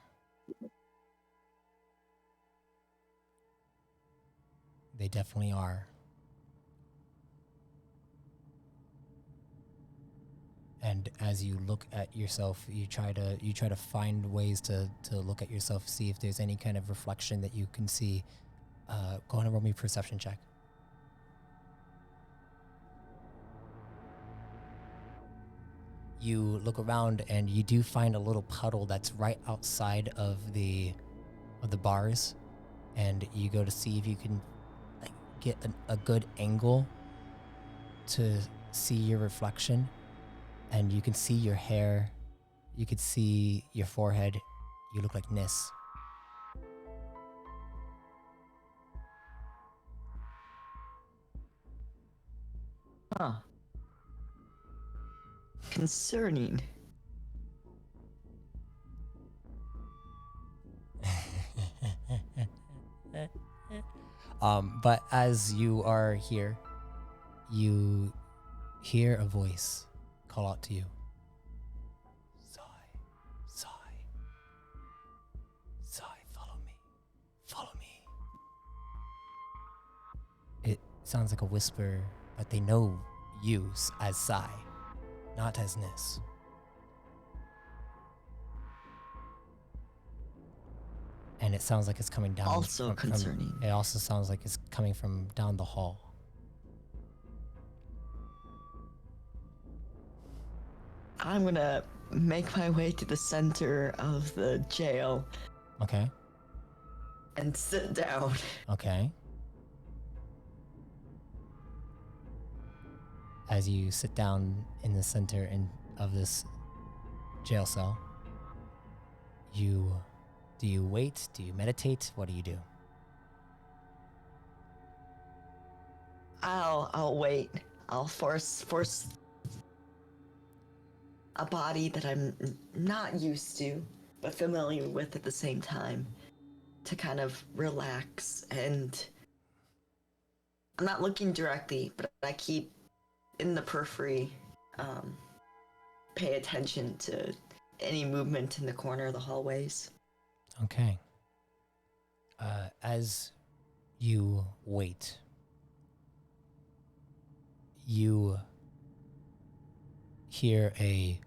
They definitely are. And as you look at yourself, you try to find ways to look at yourself, see if there's any kind of reflection that you can see. Go ahead and roll me a perception check. You look around and you do find a little puddle that's right outside of the bars, and you go to see if you can get a good angle to see your reflection, and you can see your hair, you can see your forehead. You look like Nis. Huh. Concerning. But as you are here, you hear a voice call out to you. Sai, Sai, Sai, follow me, follow me. It sounds like a whisper, but they know you as Sai, not as Nis. And it sounds like it's coming down. Also concerning. It also sounds like it's coming from down the hall. I'm gonna make my way to the center of the jail Okay. and sit down. Okay. As you sit down in the center of this jail cell, do you wait? Do you meditate? What do you do? I'll wait. I'll force a body that I'm not used to, but familiar with at the same time, to kind of relax. And I'm not looking directly, but I keep in the periphery, pay attention to any movement in the corner of the hallways. Okay. As you wait, you hear a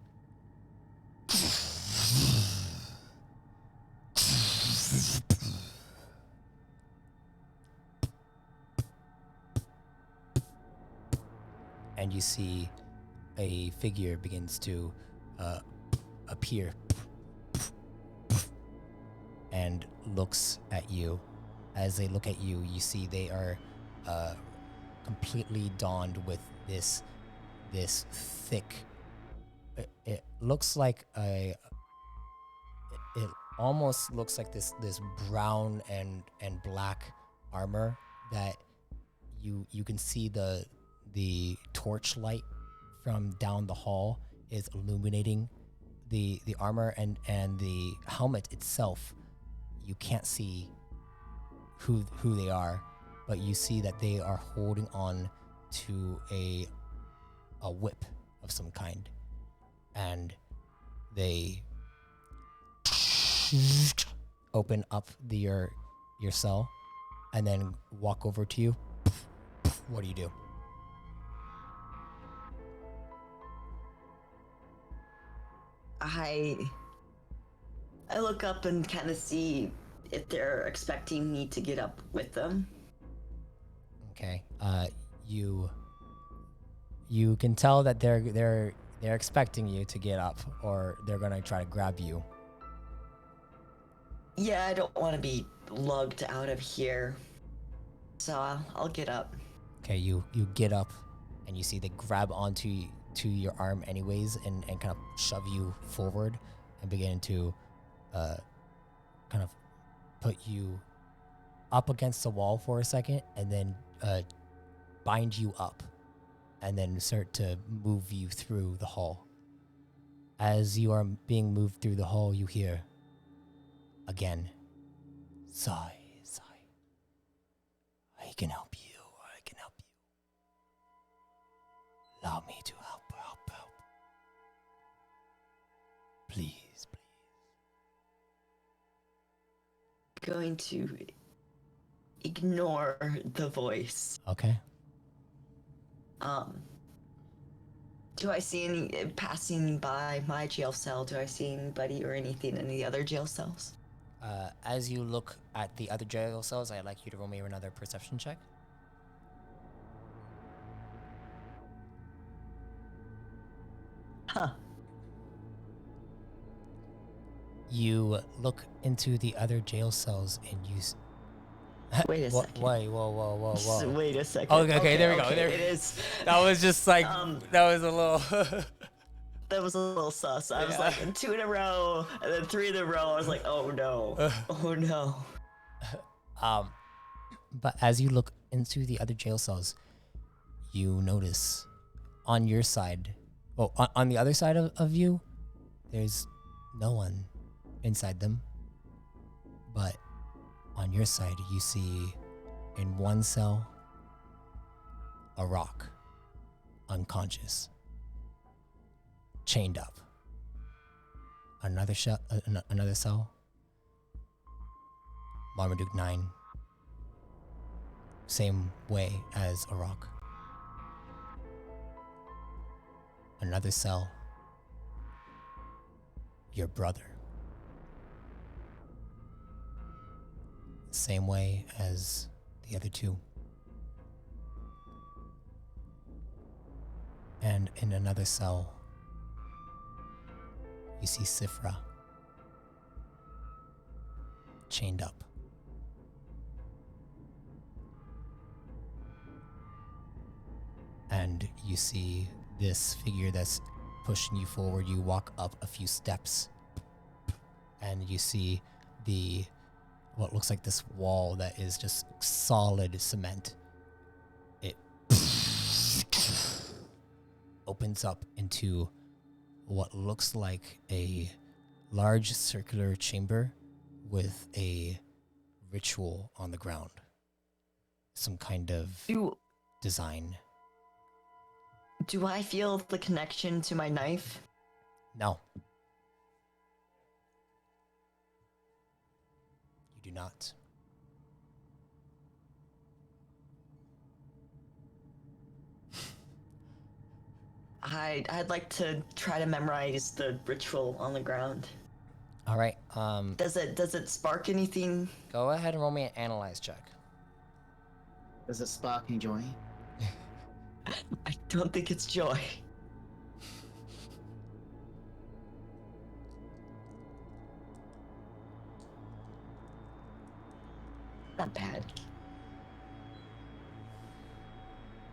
and you see a figure begins to appear and looks at you. As they look at you, you see they are completely donned with this thick. It looks like it almost looks like this brown and black armor that you can see the torch light from down the hall is illuminating the armor and the helmet itself. You can't see who they are, but you see that they are holding on to a whip of some kind, and they open up your cell and then walk over to you. What do you do? I look up and kind of see if they're expecting me to get up with them. Okay. You can tell that they're expecting you to get up, or they're gonna try to grab you. Yeah, I don't want to be lugged out of here, so I'll get up. Okay, you get up, and you see they grab onto your arm anyways, and kind of shove you forward, and begin to kind of put you up against the wall for a second, and then bind you up, and then start to move you through the hall. As you are being moved through the hall, you hear, Again, sigh, sigh. I can help you. I can help you. Allow me to help. Please, please. Going to ignore the voice. Okay. Do I see any passing by my jail cell? Do I see anybody or anything in the other jail cells? As you look at the other jail cells, I'd like you to roll me another perception check. Huh. You look into the other jail cells and you. Wait a second. Wait, whoa. Wait a second. Oh, okay, there we go. Okay, There. it is. That was just like that was a little. That was a little sus. I was like 2 in a row, and then 3 in a row. I was like, oh no, oh no. But as you look into the other jail cells, you notice on your side, on the other side of you, there's no one inside them. But on your side, you see in one cell a rock, unconscious, chained up. Another cell, Marmaduke 9, same way as a rock. Another cell, your brother. Same way as the other 2. And in another cell, you see Sifra chained up. And you see this figure that's pushing you forward. You walk up a few steps and you see what looks like this wall that is just solid cement. It opens up into what looks like a large circular chamber with a ritual on the ground. Some kind of design. Do I feel the connection to my knife? No. You do not. I'd like to try to memorize the ritual on the ground. All right. Does it spark anything? Go ahead and roll me an analyze check. Does it spark any joy? I don't think it's joy. Not bad.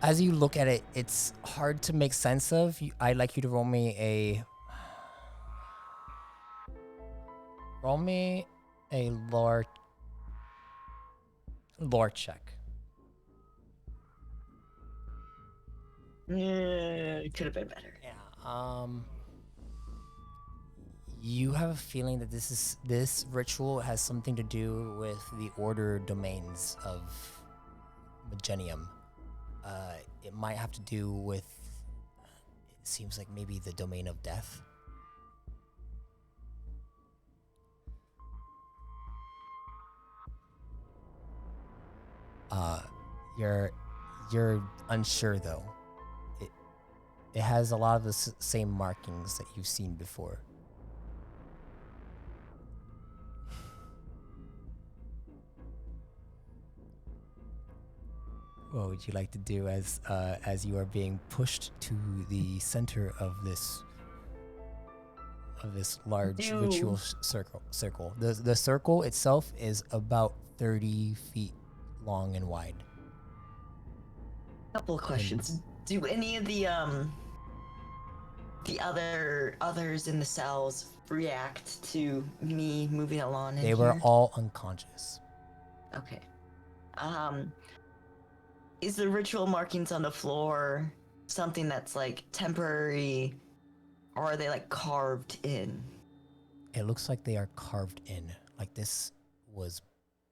As you look at it, it's hard to make sense of. I'd like you to roll me a lore check. Yeah, it could have been better. Yeah. You have a feeling that this ritual has something to do with the order domains of Magenium. It might have to do with, it seems like maybe the domain of death. You're unsure though. It has a lot of the same markings that you've seen before. What would you like to do as you are being pushed to the center of this large ritual circle? The circle itself is about 30 feet long and wide. Couple of questions. Do any of the others in the cells react to me moving along? They were all unconscious. Okay. Is the ritual markings on the floor something that's like temporary, or are they like carved in? It looks like they are carved in, like this was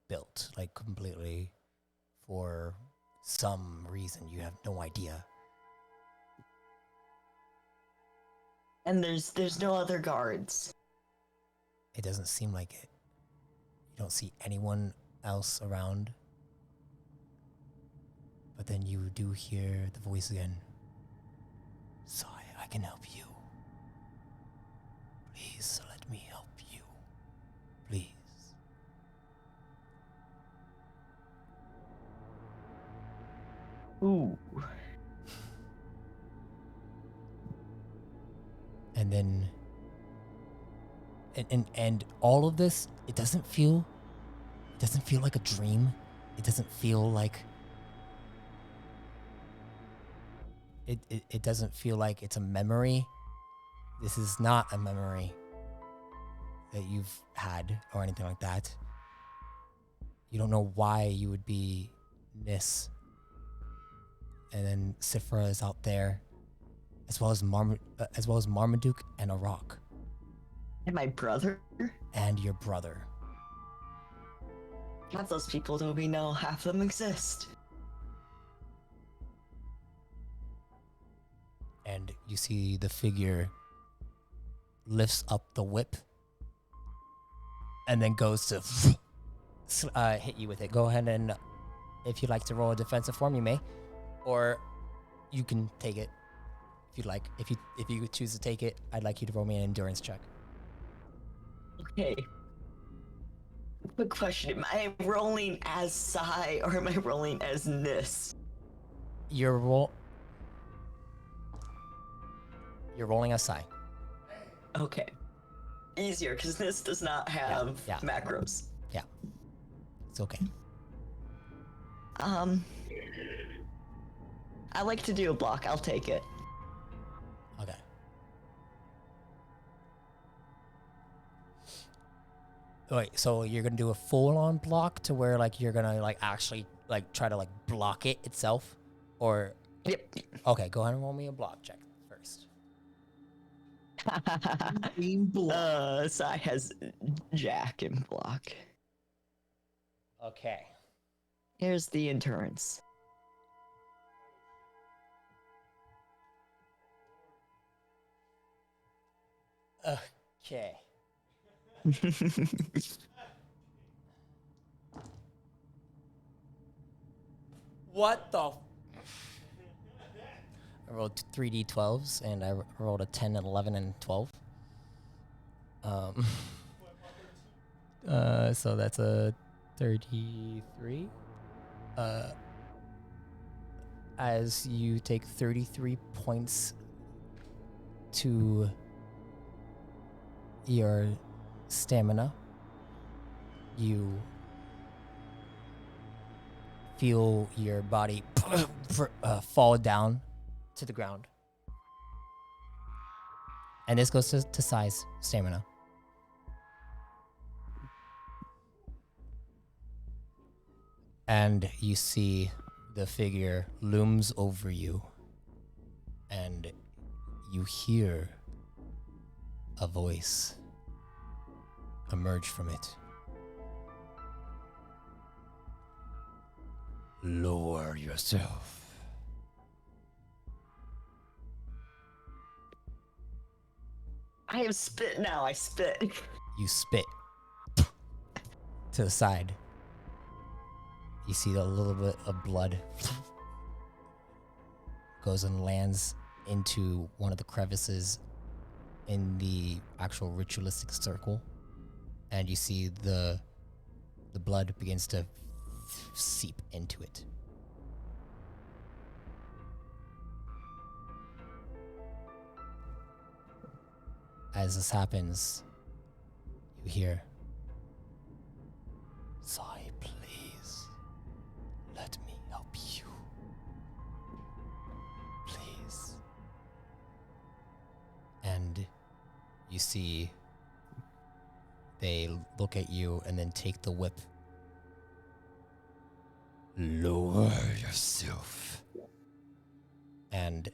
built like completely for some reason. You have no idea. And there's no other guards. It doesn't seem like it. You don't see anyone else around. But then you do hear the voice again. Sai, I can help you. Please let me help you. Please. Ooh. And then and all of this, it doesn't feel like a dream. It doesn't feel like it doesn't feel like it's a memory. This is not a memory that you've had or anything like that. You don't know why you would be Nis. And then Sifra is out there, as well as Marmaduke and Arak. And my brother? And your brother. Half those people don't we know, half of them exist. And you see the figure lifts up the whip and then goes to hit you with it. Go ahead and, if you'd like to roll a defensive form, you may. Or you can take it if you'd like. If you choose to take it, I'd like you to roll me an endurance check. Okay. Quick question, am I rolling as Sai or am I rolling as Nis? You're rolling a Sai. Okay. Easier, because Nis does not have Yeah. macros. Yeah. It's okay. I like to do a block, I'll take it. Okay. Wait, so you're gonna do a full-on block to where like you're gonna like actually like try to like block it itself, or? Yep. Okay, go ahead and roll me a block check first. Beam block. Sai has Jack in block. Okay. Here's the endurance. Okay. What the? I rolled 3d12s and I rolled a 10, an 11, and 12. So that's a 33. As you take 33 points to your stamina, you feel your body fall down to the ground. And this goes to size stamina. And you see the figure looms over you. And you hear a voice emerge from it. Lower yourself. I have spit now, I spit. You spit to the side. You see a little bit of blood goes and lands into one of the crevices in the actual ritualistic circle, and you see the blood begins to seep into it. As this happens, you hear, "Sai, please, let me help you. Please." And you see they look at you and then take the whip. Lower yourself. And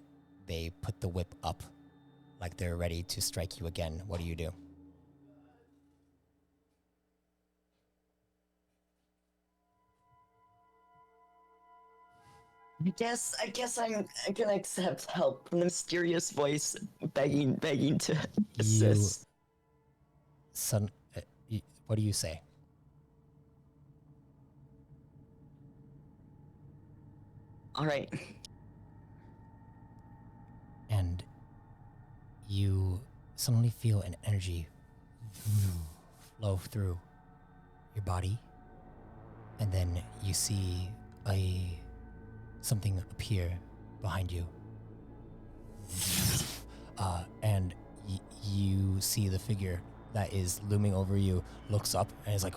they put the whip up like they're ready to strike you again. What do you do? I guess I'm gonna accept help from the mysterious voice begging to You, assist. son, what do you say? All right. And you suddenly feel an energy flow through your body, and then you see something appear behind you, and you see the figure that is looming over you looks up and is like,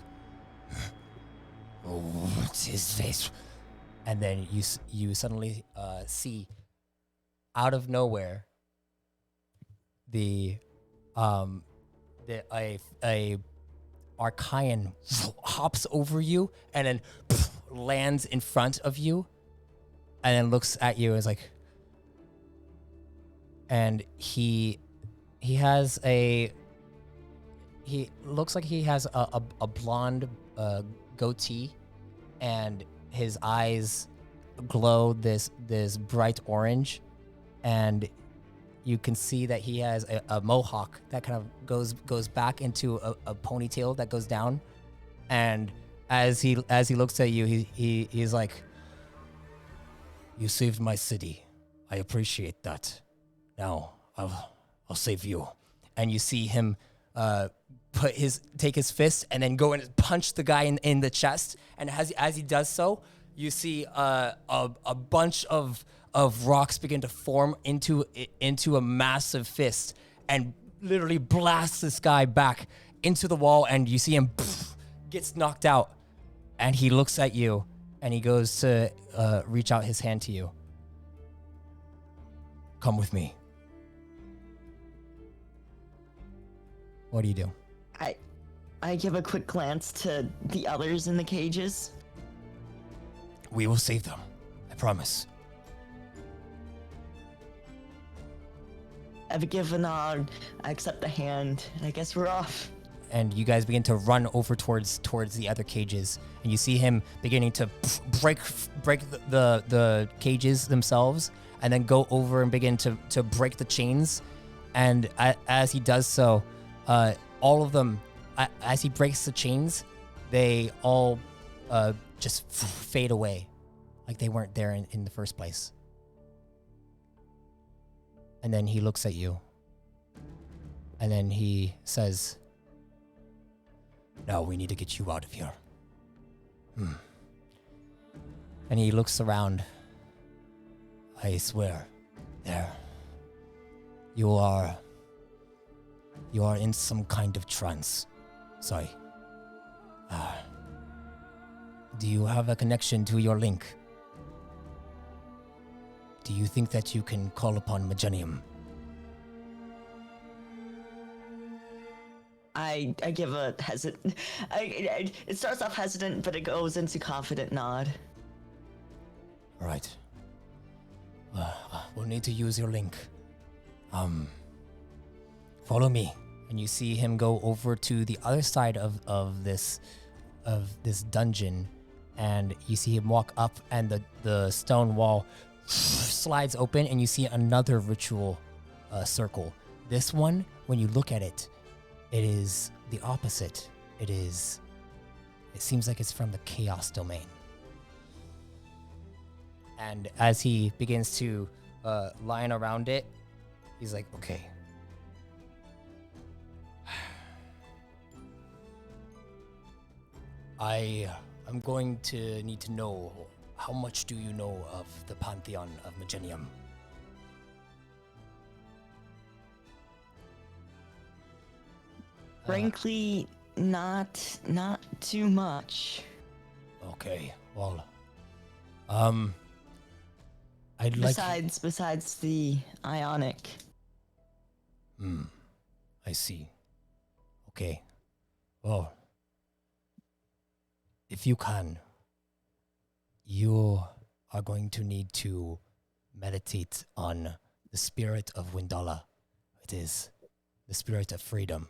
"Oh, what's his face?" And then you suddenly see out of nowhere the a Archaean hops over you and then lands in front of you and then looks at you and is like, and he looks like he has a blonde goatee, and his eyes glow this bright orange, and you can see that he has a mohawk that kind of goes back into a ponytail that goes down. And as he looks at you, he's like, "You saved my city. I appreciate that. Now I'll save you." And you see him take his fist and then go and punch the guy in the chest. And as he does so, you see a bunch of rocks begin to form into a massive fist and literally blast this guy back into the wall. And you see him gets knocked out, and he looks at you and he goes to reach out his hand to you. "Come with me." What do you do? I give a quick glance to the others in the cages. "We will save them. I promise." I give a nod. I accept the hand, and I guess we're off. And you guys begin to run over towards the other cages, and you see him beginning to break the cages themselves, and then go over and begin to break the chains. And as he does so, all of them, as he breaks the chains, they all just fade away, like they weren't there in the first place. And then he looks at you, and then he says, "Now we need to get you out of here." And he looks around. "I swear, there. You are in some kind of trance. Sorry. Do you have a connection to your link? Do you think that you can call upon Magenium?" I give a hesitant. It starts off hesitant, but it goes into confident nod. All right. We'll need to use your link. Follow me. And you see him go over to the other side of this dungeon, and you see him walk up, and the stone wall slides open, and you see another ritual circle. This one, when you look at it, it is the opposite. It seems like it's from the chaos domain. And as he begins to line around it, he's like, "Okay. I'm going to need to know, how much do you know of the Pantheon of Magenium?" Frankly, not too much. Okay, well, I'd like... Besides the Ionic. I see. Okay. Well, if you can, you are going to need to meditate on the spirit of Windala. It is the spirit of freedom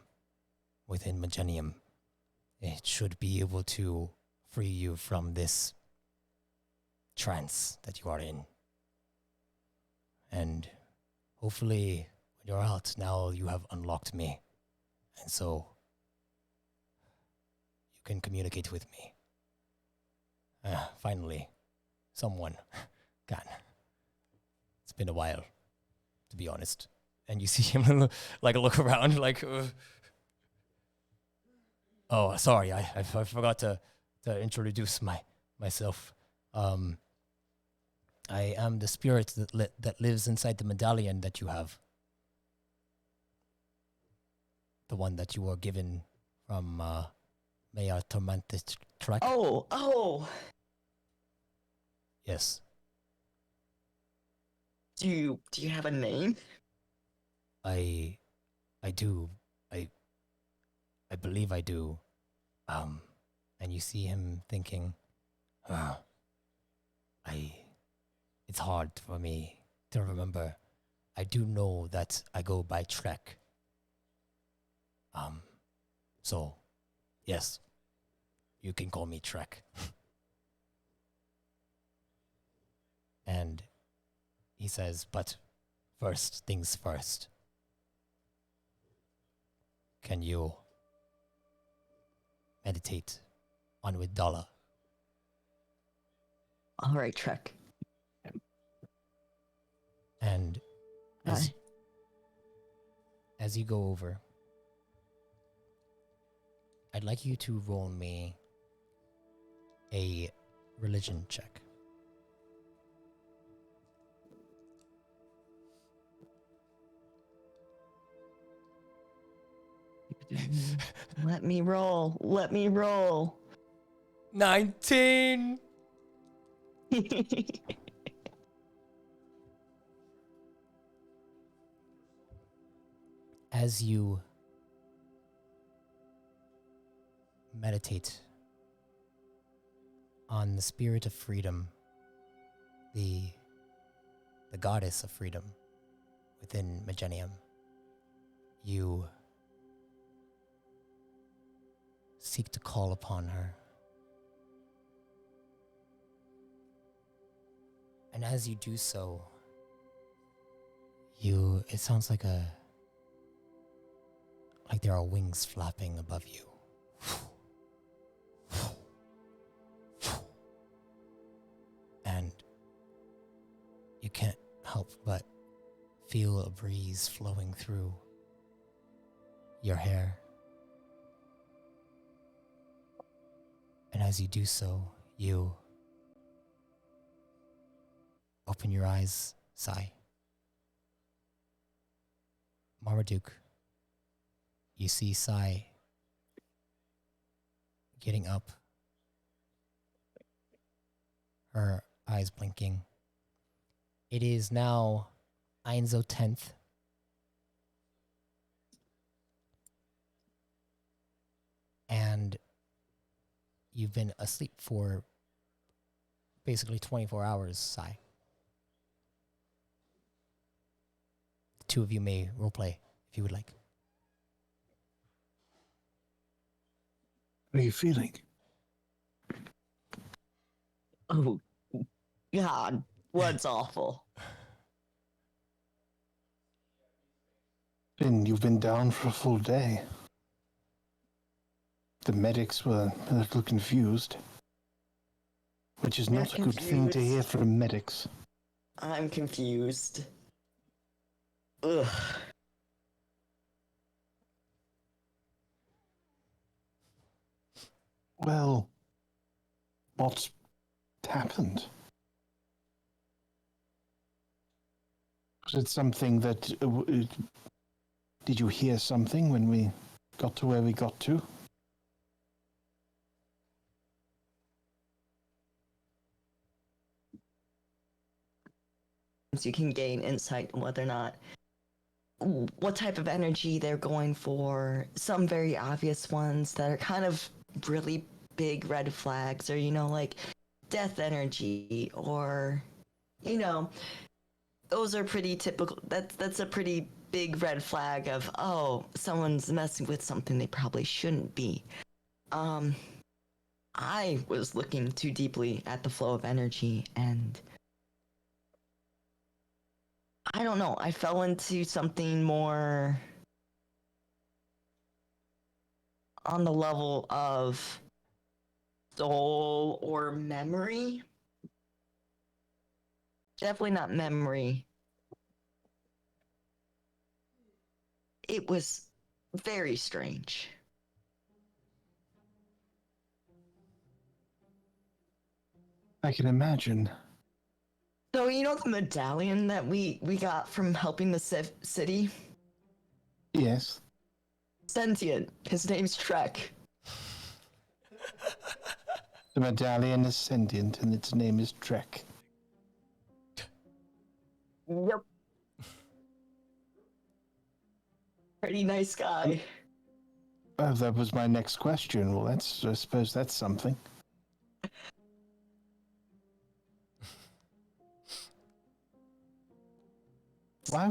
within Magenium. It should be able to free you from this trance that you are in. And hopefully, when you're out, now you have unlocked me. And so, you can communicate with me. Finally, someone can. It's been a while, to be honest. And you see him like look around, like, oh, sorry, I forgot to introduce myself. I am the spirit that lives inside the medallion that you have. The one that you were given from Mayor Tormented Trek. Oh. Yes. Do you have a name? I do. I believe I do. And you see him thinking, it's hard for me to remember. I do know that I go by Trek. So, yes, you can call me Trek. And he says, but first things first. Can you meditate on with Dala? All right, Trek. And as you go over, I'd like you to roll me a religion check. Let me roll. 19! As you meditate on the spirit of freedom, the goddess of freedom within Magenium, you seek to call upon her. And as you do so, it sounds like there are wings flapping above you. And you can't help but feel a breeze flowing through your hair. And as you do so, you open your eyes, sigh. Marmaduke, you see Sai getting up, her eyes blinking. It is now Einzo 10th. And you've been asleep for basically 24 hours, Sai. The two of you may roleplay if you would like. What are you feeling? Oh, God, what's awful? You've been down for a full day. The medics were a little confused, which is not a good thing to hear from medics. I'm confused. Ugh. Well, what's happened? Was it something that... did you hear something when we got to where we got to? You can gain insight on whether or not what type of energy they're going for. Some very obvious ones that are kind of really big red flags, or like death energy, or those are pretty typical. That's a pretty big red flag of, oh, someone's messing with something they probably shouldn't be. I was looking too deeply at the flow of energy, and I don't know, I fell into something more on the level of soul or memory. Definitely not memory. It was very strange. I can imagine. So you know the medallion that we got from helping the city? Yes. Sentient. His name's Trek. The medallion is sentient and its name is Trek. Yep. Pretty nice guy. Oh, that was my next question. Well, I suppose that's something. Why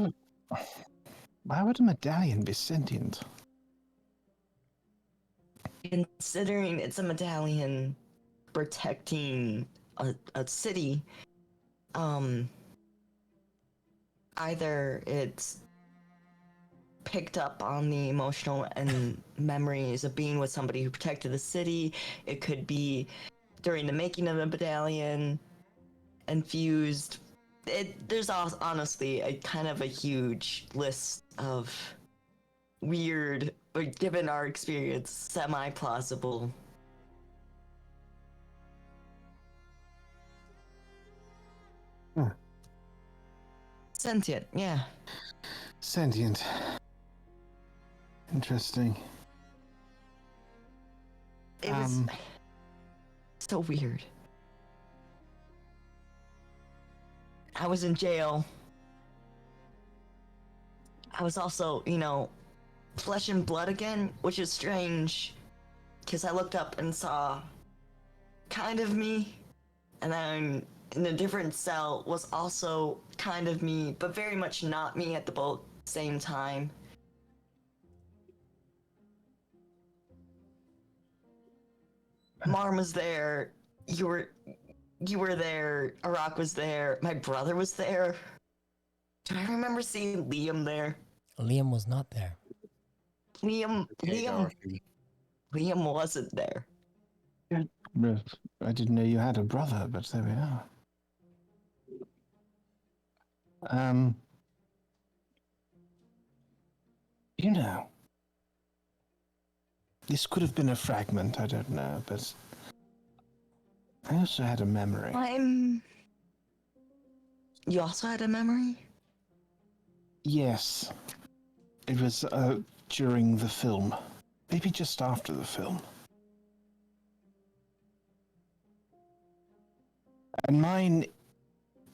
would a medallion be sentient? Considering it's a medallion protecting a city, either it's picked up on the emotional and memories of being with somebody who protected the city. It could be during the making of the medallion, infused. There's honestly a kind of a huge list of weird, or given our experience, semi-plausible. Huh. Sentient, yeah. Sentient. Interesting. It was so weird. I was in jail. I was also, flesh and blood again, which is strange, because I looked up and saw kind of me, and then in a different cell was also kind of me, but very much not me at the both same time. Marm was there. You were there. Arak was there. My brother was there. Do I remember seeing Liam there? Liam was not there. Liam wasn't there. I didn't know you had a brother, but there we are. You know, this could have been a fragment, I don't know, but I also had a memory. You also had a memory? Yes. It was during the film. Maybe just after the film. And mine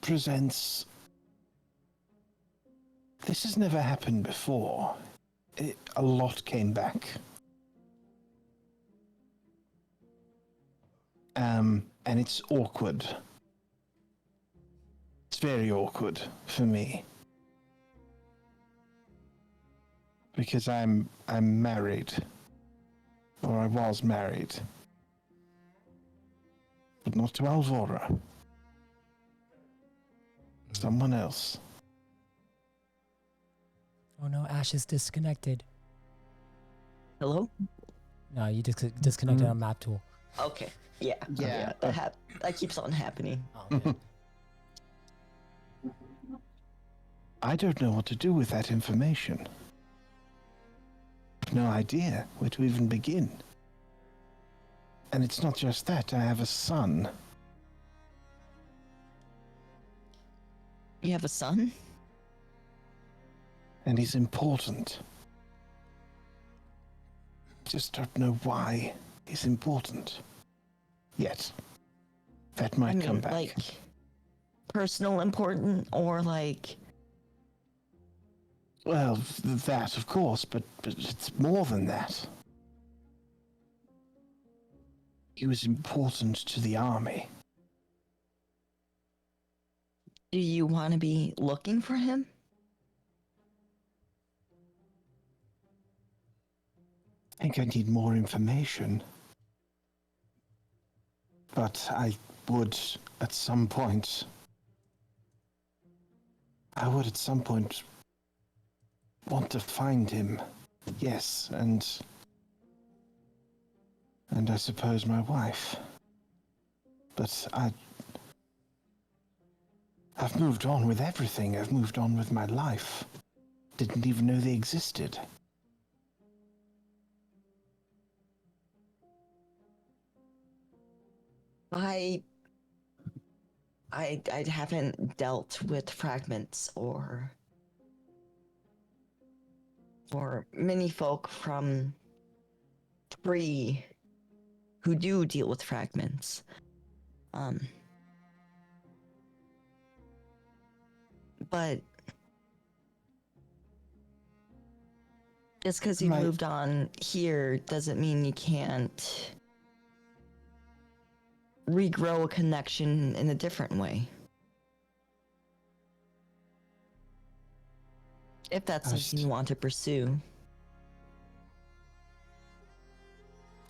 presents... This has never happened before. A lot came back. And it's awkward. It's very awkward for me. Because I'm married. Or I was married. But not to Alvora. Someone else. Oh no, Ash is disconnected. Hello? No, you disconnected on map tool. Okay. Yeah. Yeah. That keeps on happening. Oh, good. I don't know what to do with that information. No idea where to even begin. And it's not just that, I have a son. You have a son? And he's important. Just don't know why he's important. Yet. That might come back. Like, personal important, or like... Well, that, of course, but it's more than that. He was important to the army. Do you want to be looking for him? I think I need more information. But I would at some point. I would at some point want to find him. Yes, and I suppose my wife. But I've moved on with everything. I've moved on with my life. Didn't even know they existed. I haven't dealt with fragments or many folk from Tree who do deal with fragments. But just because you've moved on here doesn't mean you can't regrow a connection in a different way. If that's something you want to pursue.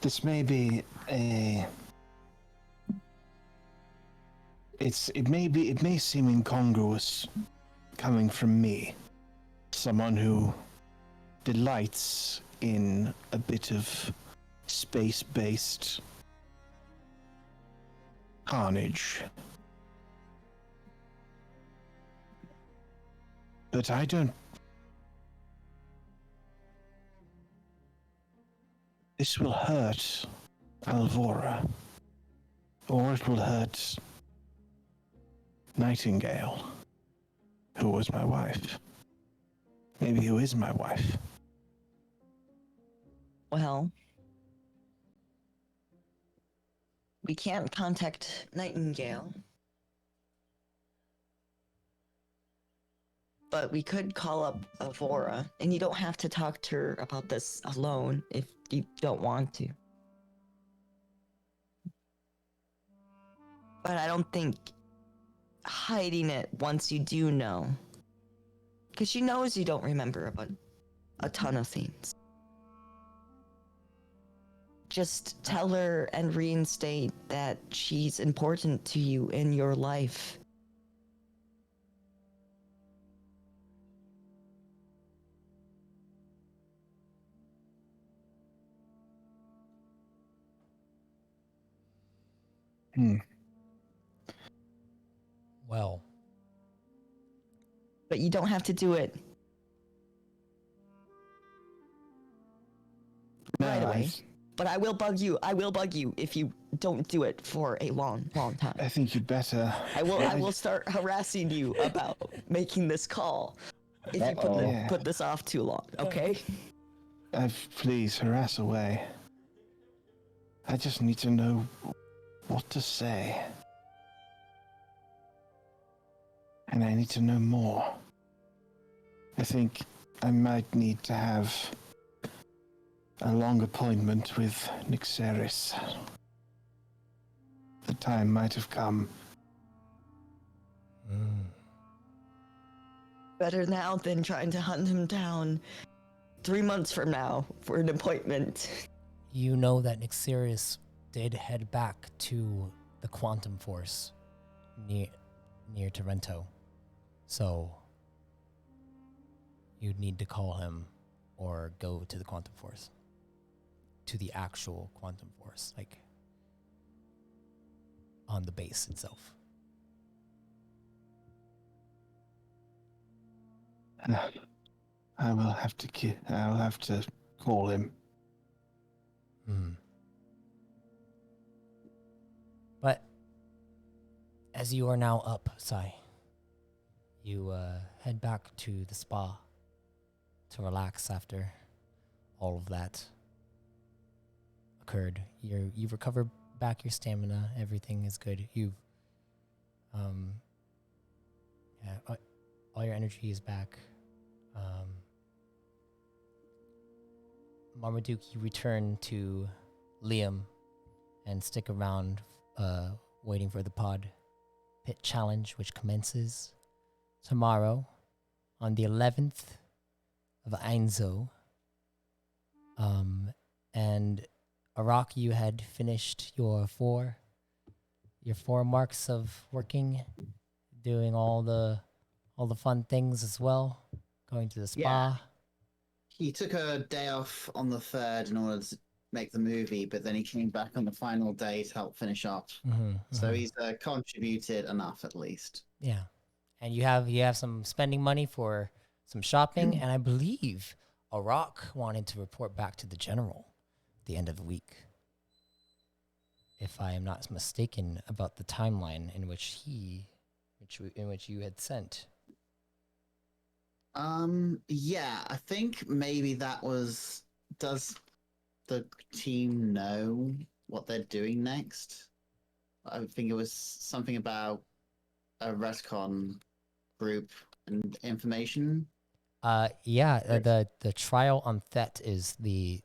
This may be a... It may seem incongruous coming from me, someone who delights in a bit of space-based carnage. But I don't... This will hurt Alvora, or it will hurt Nightingale, who was my wife. Maybe who is my wife. Well, we can't contact Nightingale. But we could call up Avora, and you don't have to talk to her about this alone if you don't want to. But I don't think hiding it once you do know, because she knows you don't remember about a ton of things. Just tell her and reinstate that she's important to you in your life. Well. But you don't have to do it right away. But I will bug you. I will bug you if you don't do it for a long time. I think you'd better. I will start harassing you about making this call if you put this off too long, okay? Please, harass away. I just need to know what to say. And I need to know more. I think I might need to have a long appointment with Nyxeris. The time might have come. Better now than trying to hunt him down 3 months from now for an appointment. You know that Nyxeris did head back to the Quantum Force near to Rento. So you'd need to call him or go to the Quantum Force. To the actual Quantum Force, like on the base itself. I will have to call him. But as you are now up, Sai, you head back to the spa to relax after all of that occurred. You've recovered back your stamina. Everything is good. You've all your energy is back. Marmaduke, you return to Liam and stick around waiting for the pod pit challenge, which commences tomorrow on the 11th of Ainzo. And Arak, you had finished your 4 your 4 marks of working, doing all the fun things as well, going to the spa. He took a day off on the 3rd in order to make the movie, but then he came back on the final day to help finish off. So he's contributed enough, at least. Yeah, and you have some spending money for some shopping, and I believe Arak wanted to report back to the general at the end of the week, if I am not mistaken about the timeline in which you had sent. Yeah, I think maybe that was. Does the team know what they're doing next? I think it was something about a retcon group and information. The trial on Thet is the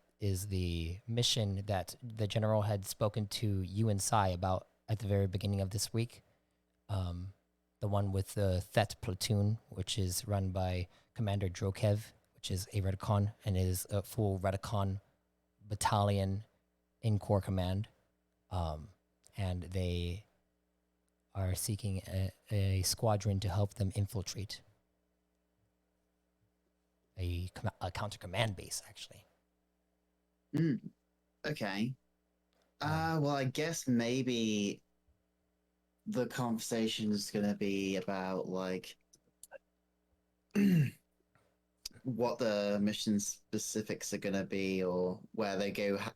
mission that the general had spoken to you and Sai about at the very beginning of this week. The one with the Thet platoon, which is run by Commander Drokev, which is a Redicon and is a full Redicon battalion in Corps Command. And they are seeking a squadron to help them infiltrate a counter command base, actually. Okay. Well, I guess maybe the conversation is going to be about like what the mission specifics are going to be, or where they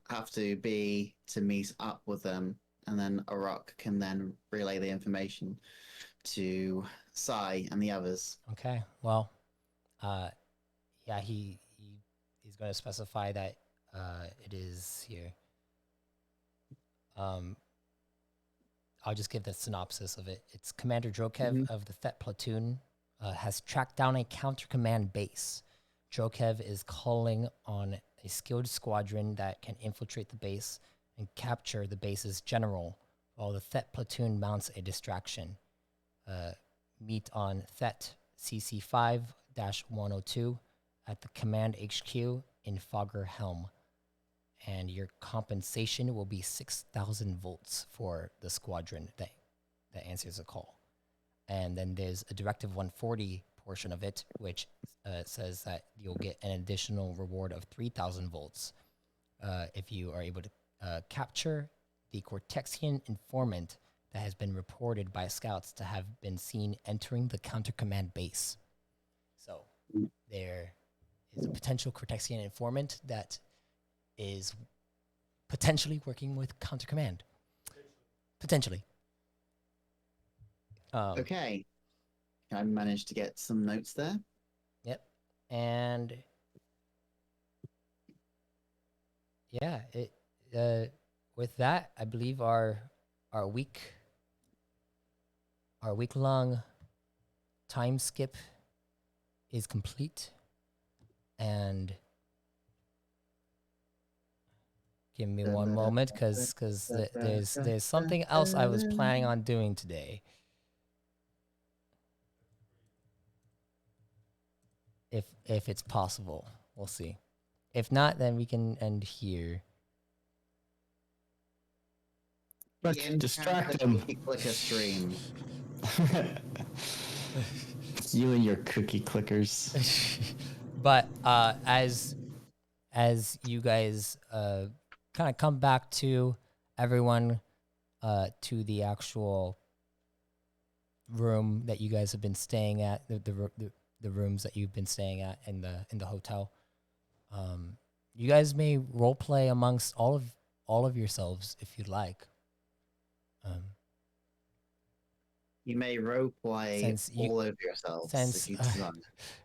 have to be to meet up with them, and then Arak can then relay the information to Sai and the others. Okay. Well, yeah, he's going to specify that it is here. I'll just give the synopsis of it. It's Commander Drokev of the Thet platoon has tracked down a counter command base. Drokev is calling on a skilled squadron that can infiltrate the base and capture the base's general, while the Thet platoon mounts a distraction. Meet on Thet CC 5-102 at the command HQ in Fogger Helm. And your compensation will be 6,000 volts for the squadron that answers the call. And then there's a Directive 140 portion of it, which says that you'll get an additional reward of 3,000 volts if you are able to capture the Cortexian informant that has been reported by scouts to have been seen entering the counter command base. So there is a potential Cortexian informant that is potentially working with counter command. Potentially. Okay. I managed to get some notes there. Yep. And yeah, with that, I believe our week-long time skip is complete. And give me one moment, because there's something else I was planning on doing today. If it's possible, we'll see. If not, then we can end here. Let's distract him. Cookie clicker stream. You and your cookie clickers. But as you guys kind of come back to everyone to the actual room that you guys have been staying at, the rooms that you've been staying at in the hotel, you guys may role play amongst all of yourselves if you'd like. You may roleplay all over yourselves.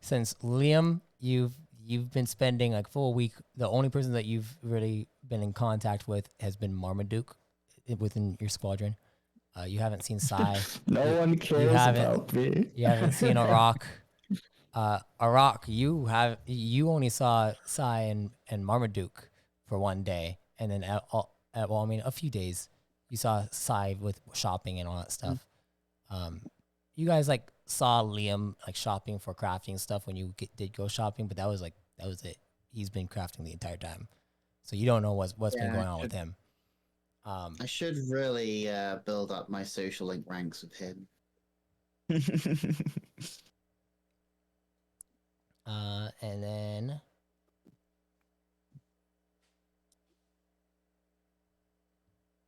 Since Liam, you've been spending like full week. The only person that you've really been in contact with has been Marmaduke within your squadron. You haven't seen Sai. No one cares about me. You haven't seen Arak. Arak, you only saw Sai and Marmaduke for one day, and then a few days. You saw Sai with shopping and all that stuff. You guys like saw Liam like shopping for crafting stuff when you did go shopping, but that was it. He's been crafting the entire time, so you don't know what's been going on with him. I should really build up my social link ranks with him. And then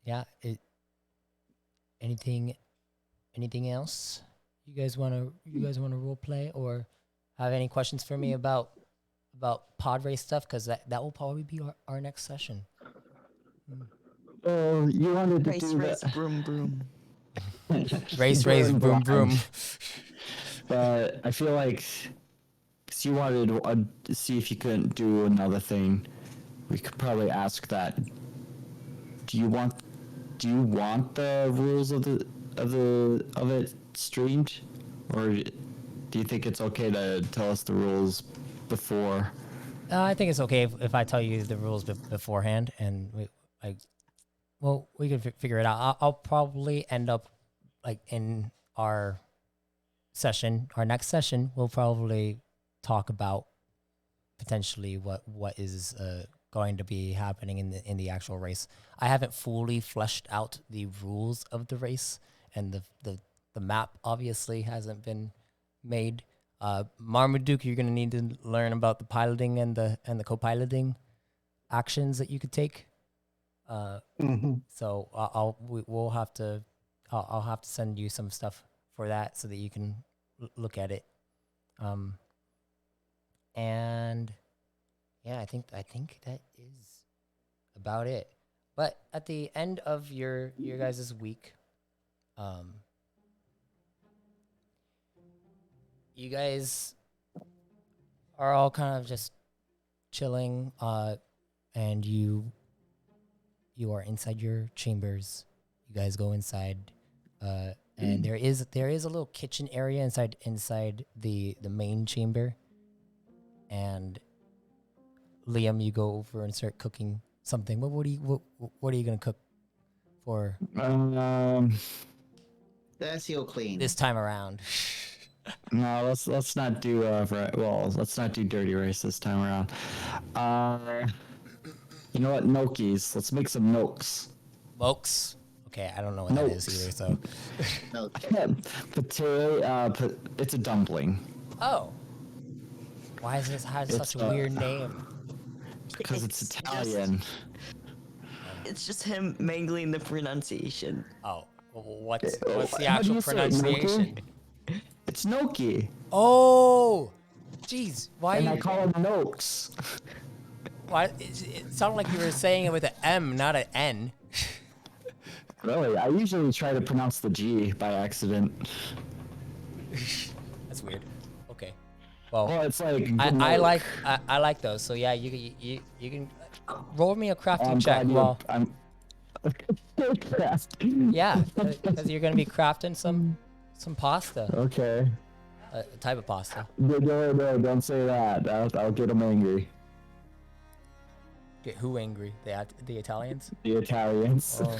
yeah, anything else you guys want to role play or have any questions for me about pod race stuff, because that will probably be our next session. Oh, you wanted to Race, do race, that. broom, broom. Race Burn broom blind. broom. But I feel like, because you wanted to see if you couldn't do another thing, we could probably ask that. Do you want the rules of it streamed, or do you think it's okay to tell us the rules before? I think it's okay if I tell you the rules beforehand, and we can figure it out. I'll probably end up like in our next session. We'll probably talk about potentially what is going to be happening in the actual race. I haven't fully fleshed out the rules of the race, and the map obviously hasn't been made. Marmaduke, you're gonna need to learn about the piloting and the co-piloting actions that you could take. So I'll have to send you some stuff for that so that you can look at it. And yeah, I think that is about it. But at the end of your guys' week, you guys are all kind of just chilling, and you are inside your chambers. You guys go inside, and there is a little kitchen area inside the main chamber. And Liam, you go over and start cooking something. What are you gonna cook for Dirty or clean? this time around? No, let's not do let's not do dirty race this time around. You know what, gnocchis. Let's make some gnocchs. Mokes? Okay, I don't know what that is either. So, No. Potato. It's a dumpling. oh, why is this has such a weird name? Because it's It's Italian. It's just him mangling the pronunciation. Oh, what's the How do actual you say it, pronunciation? It's gnocchi, Oh, jeez, why? and I call them gnocchs. Why? It sounded like you were saying it with an M, not an N. Really, I usually try to pronounce the G by accident. That's weird. Okay. Well, Well, it's like I like those. So yeah, you can roll me a crafting check. Well, I'm yeah, because you're gonna be crafting some pasta, Okay. a type of pasta. No, don't say that. I'll get them angry. Get who angry? The Italians? The Italians. Oh,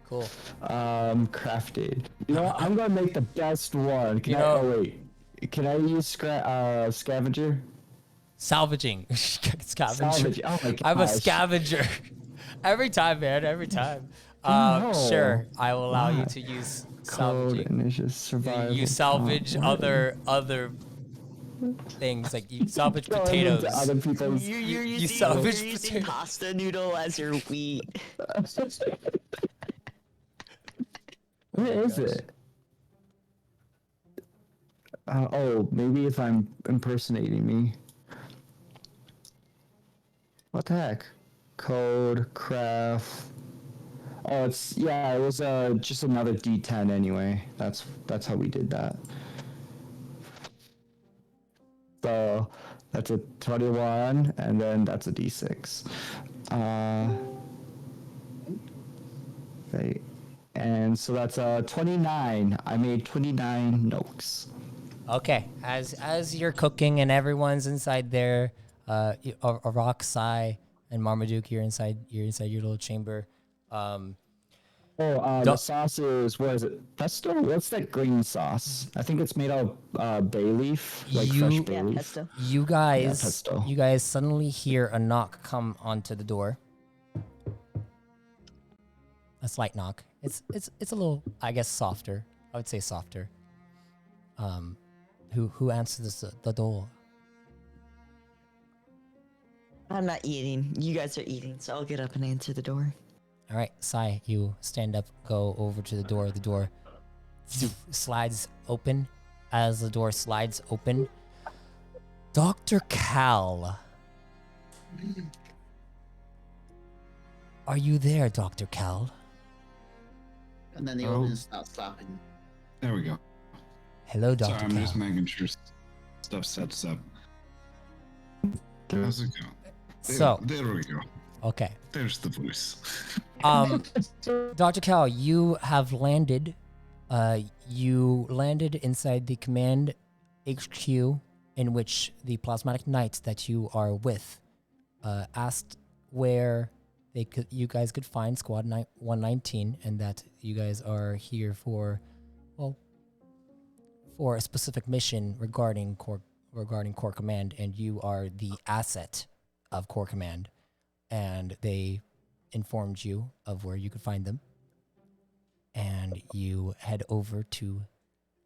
cool. Crafted. You know what? I'm gonna make the best one. You Wait. Can I use scavenger? Salvaging. Scavenger. Salvage. Oh my gosh. I'm a scavenger. Every time, man. Every time. No. Sure, I will allow you What? to use Code salvaging. and it's just survival. You salvage other things, like you salvage Go potatoes. into other people's. You're using, salvage you're using potato. pasta noodle as your wheat. What is it? Maybe if I'm impersonating me. What the heck? Code, craft. Oh, it was just another D10 anyway. That's how we did that. So that's a 21, and then that's a D6. Okay. And so that's 29. I made 29 notes. Okay, as you're cooking and everyone's inside there, Arak, Sai, and Marmaduke, you're inside your little chamber. The sauce is, what is it? Pesto? What's that green sauce? I think it's made out of bay leaf, like fresh bay Yeah, leaf. pesto. You guys, pesto. you guys suddenly hear a knock come onto the door. a slight knock. It's a little, I guess, softer. I would say softer. Who answers the door? I'm not eating. You guys are eating, so I'll get up and answer the door. All right, Sai, you stand up, go over to the door. The door slides open. As the door slides open, Dr. Cal. Are you there, Dr. Cal? And then the Oh. audience starts clapping. There we go. Hello, Dr. Sorry, I'm Cal. just making sure stuff sets up. How's it going? So, There we go. okay. There's the voice. Dr. Cal, you have landed. You landed inside the command HQ in which the plasmatic knights that you are with asked where you guys could find Squad 119, and that you guys are here for a specific mission regarding Core Command, and you are the asset of Core Command, and they informed you of where you could find them, and you head over to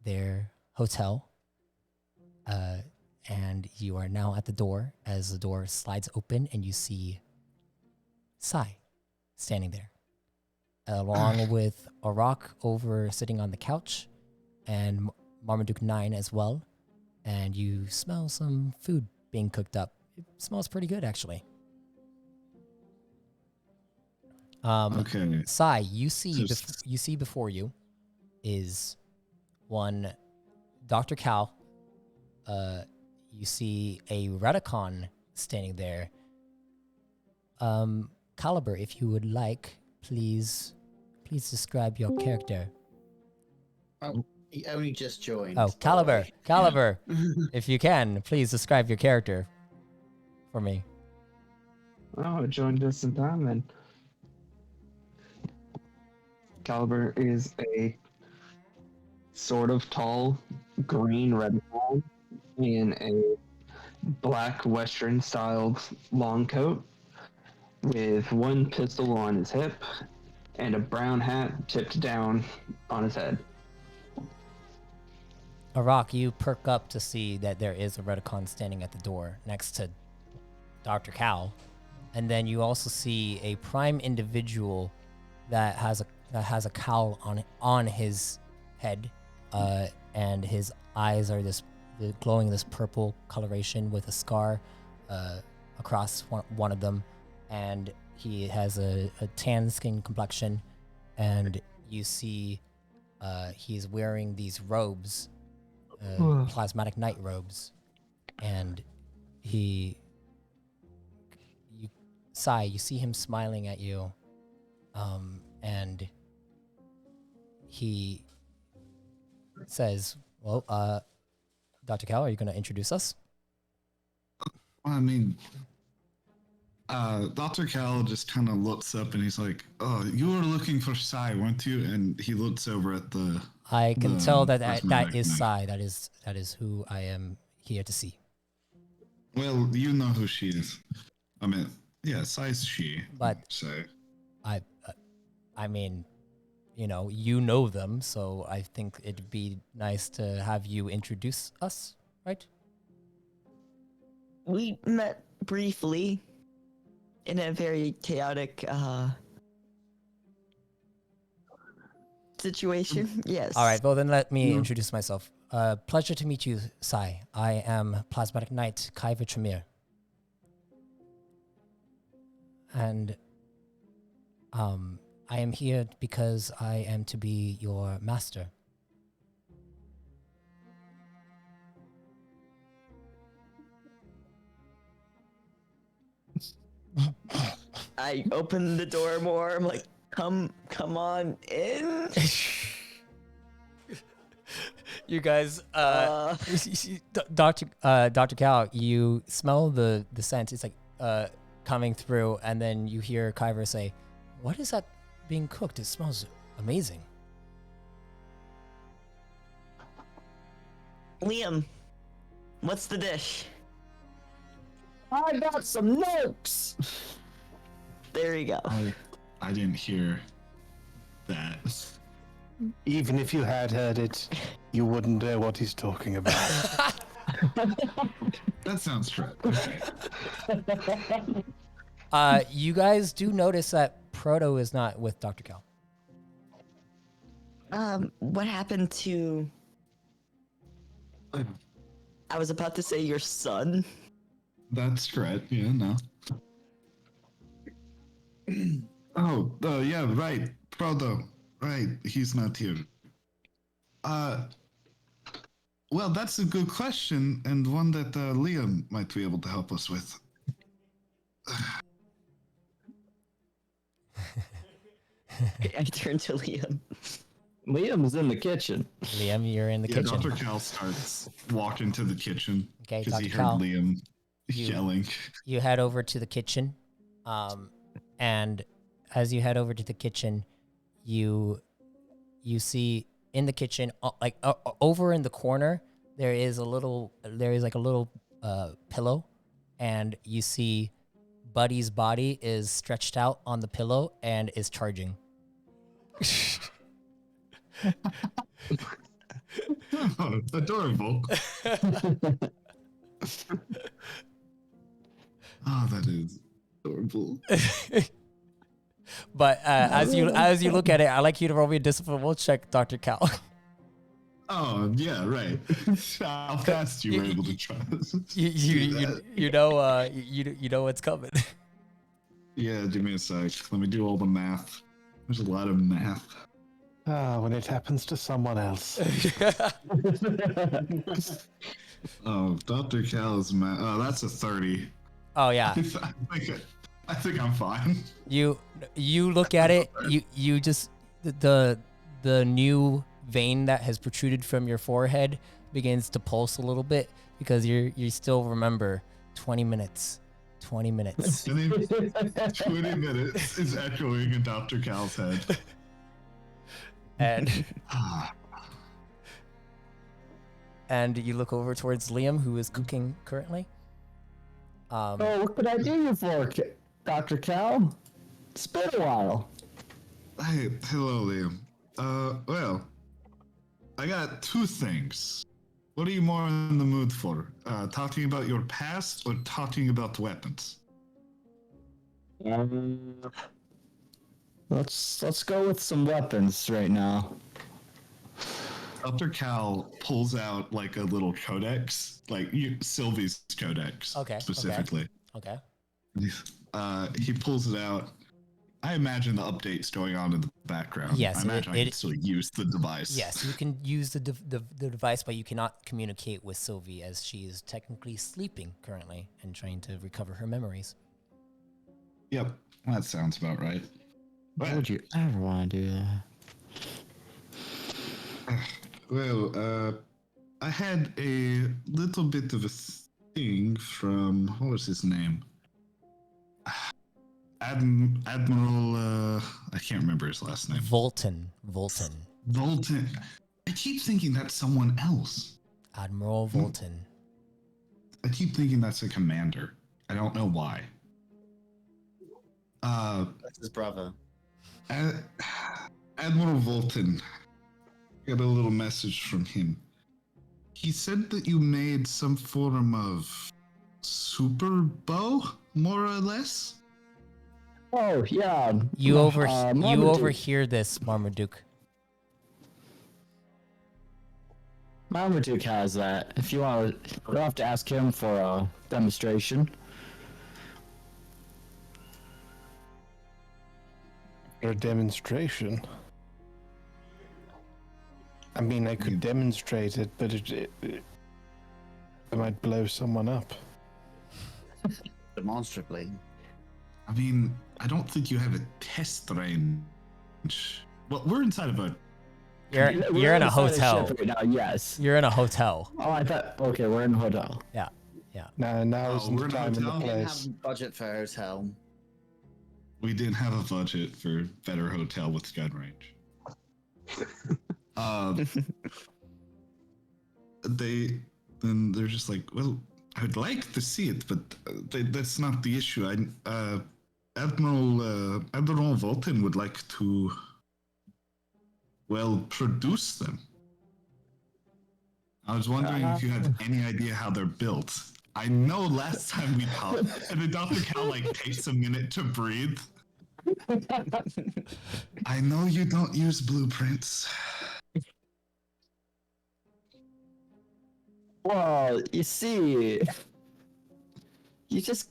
their hotel, and you are now at the door as the door slides open, and you see Sai standing there, along with Arak over sitting on the couch, and Marmaduke 9 as well, and you smell some food being cooked up. It smells pretty good, actually. Okay. Sai, you see Just- you see before you is one Dr. Cal. You see a Redicon standing there. Caliber, if you would like, please describe your character. He only just joined. Oh, by the Caliber, way. Caliber, if you can, please describe your character for me. Oh, joined us in time then. Caliber is a sort of tall green red ball in a black western styled long coat with one pistol on his hip and a brown hat tipped down on his head. Arak, you perk up to see that there is a Redicon standing at the door next to Dr. Cal, and then you also see a prime individual that has a cowl on his head, and his eyes are glowing this purple coloration with a scar across one of them, and he has a tan skin complexion, and you see he's wearing these robes, plasmatic knight robes, and you see him smiling at you, and he says, well, Dr. Cal, are you going to introduce us? I mean, Dr. Cal just kind of looks up and he's like, "Oh, you were looking for Sai, weren't you?" And he looks over at the. I can the tell that plasmatic is knight. Sai. That is who I am here to see. Well, you know who she is. I mean, yeah, Sai's she. But- so I mean, you know them, so I think it'd be nice to have you introduce us, right? We met briefly in a very chaotic situation. Yes. All right, well then let me introduce myself. Pleasure to meet you, Sai. I am Plasmatic Knight Kaiva Tremere. And I am here because I am to be your master. I open the door more. I'm like, come on in. You guys, Dr. Cal, you smell the scent. It's like coming through, and then you hear Kyver say, "What is that being cooked? It smells amazing." Liam, what's the dish? I got some notes. There you go. I didn't hear that. Even if you had heard it, you wouldn't know what he's talking about. That sounds true. Okay. You guys do notice that Proto is not with Dr. Cal. What happened to? I was about to say your son. That's correct. Yeah, no. Yeah, right. Proto. Right. He's not here. Well, that's a good question, and one that Liam might be able to help us with. I turned to Liam. Liam's in the kitchen. Liam, you're in the kitchen. Dr. Cal starts walking to the kitchen Okay, because he Dr. heard Cal. Liam yelling. You head over to the kitchen, and as you head over to the kitchen, you see in the kitchen, over in the corner, there is like a little pillow, and you see Buddy's body is stretched out on the pillow and is charging. Oh, adorable. Oh, that is adorable. But as you look at it, I'd like you to roll me a discipline. We'll check Dr. Cal. Oh, yeah, right. How fast you were able to try this. You know what's coming. Yeah, give me a sec. Let me do all the math. There's a lot of math. When it happens to someone else. Oh, Dr. Cal's math. Oh, that's a 30. Oh yeah. I think I'm fine. You look at it. You just the new vein that has protruded from your forehead begins to pulse a little bit because you still remember 20 minutes. 20 minutes. 20 minutes is echoing in Dr. Cal's head. And you look over towards Liam, who is cooking currently. What could I do you for, Dr. Cal? It's been a while. Hey, hello, Liam. Well, I got two things. What are you more in the mood for? Talking about your past or talking about weapons? Let's go with some weapons right now. Dr. Cal pulls out like a little codex, like Sylvie's codex, specifically. Okay. He pulls it out. I imagine the update's going on in the background. Yes, I imagine I can still use the device. Yes, you can use the device, but you cannot communicate with Sylvie as she is technically sleeping currently and trying to recover her memories. Yep, that sounds about right. Why would you ever want to do that? Well, I had a little bit of a thing from, what was his name? Admiral, I can't remember his last name. Volton. I keep thinking that's someone else. Admiral Volton. I keep thinking that's a commander. I don't know why. That's his brother. Admiral Volton. Got a little message from him. He said that you made some form of super bow, more or less. Oh yeah. You Marmaduke. overhear this, Marmaduke. Marmaduke has that. If you want, you'll have to ask him for a demonstration. A demonstration? I mean, I could demonstrate it, but it might blow someone up. Demonstrably. I mean, I don't think you have a test range. Well, we're inside of a... You're in a hotel. Right now, yes. You're in a hotel. Oh, I thought. Okay, we're in a hotel. Yeah. Now isn't we're the in a time and the hotel? We didn't place. have budget for a hotel. We didn't have a budget for better hotel with gun range. They're just like, well, I would like to see it, but that's not the issue. Admiral Volton would like to well, produce them. I was wondering if you had any idea how they're built. I know last time we talked, and then Dr. Cal like takes a minute to breathe. I know you don't use blueprints. Well, you see, you just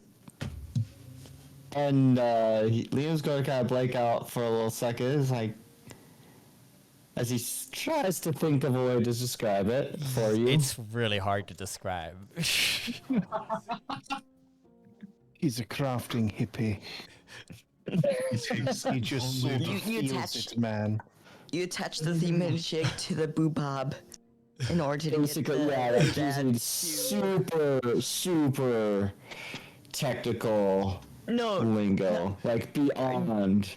and Liam's going to kind of blank out for a little second. It's like as he tries to think of a way to describe it for you. It's really hard to describe. He's a crafting hippie. He just sort of You feels attach- it, man. You attach the thingamajig to the boobob in order to Basically, get the, yeah, like that using to- super technical No, lingo, like beyond.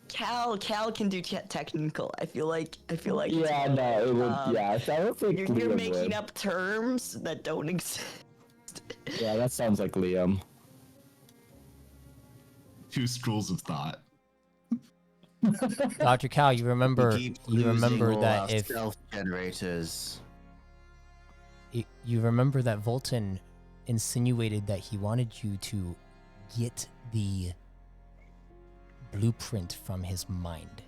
Cal can do technical. I feel like. Yeah, no, it would. Yeah, I don't think You're Liam making would. up terms that don't exist. Yeah, that sounds like Liam. 2 schools of thought. Dr. Cal, you remember that if stealth generators. you remember that Volton insinuated that he wanted you to get the blueprint from his mind.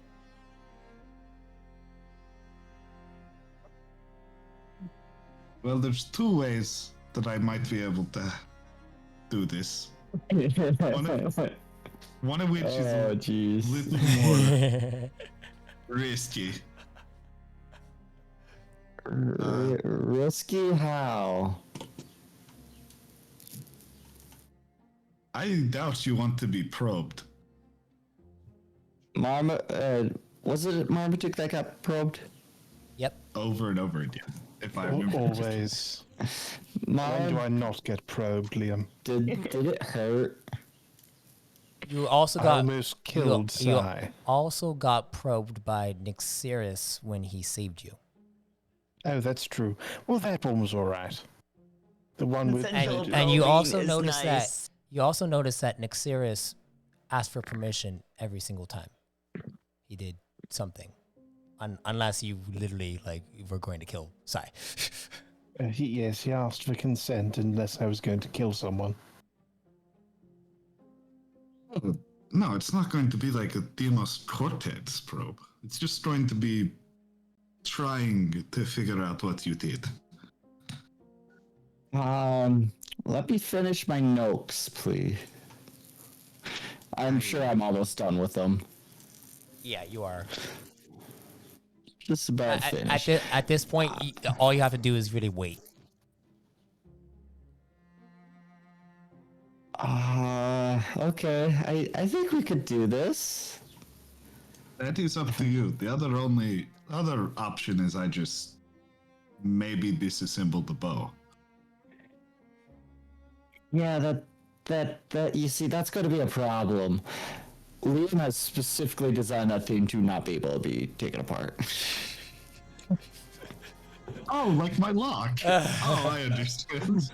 Well, there's 2 ways that I might be able to do this. One of which is Oh, a jeez. little more risky. Risky how? I doubt you want to be probed. Was it Marmaduke that got probed? Yep. Over and over again, if I remember. Always. When do I not get probed, Liam? Did it hurt? You also I got almost killed you Sai. also got probed by Nixeris when he saved you. Oh, that's true. Well, that one was all right. The one with Essential And you probing also is noticed nice. that Nixeris asked for permission every single time he did something, unless you literally like were going to kill Sai. he asked for consent unless I was going to kill someone. Oh, no, it's not going to be like a Demos Cortex probe. It's just going to be trying to figure out what you did. Let me finish my notes, please. I'm sure I'm almost done with them. Yeah, you are. Just about finished. At this point, all you have to do is really wait. Okay. I think we could do this. That is up to you. The other option is I just maybe disassemble the bow. Yeah, that you see, that's going to be a problem. Liam has specifically designed that thing to not be able to be taken apart. Oh, like my lock. Oh, I understand.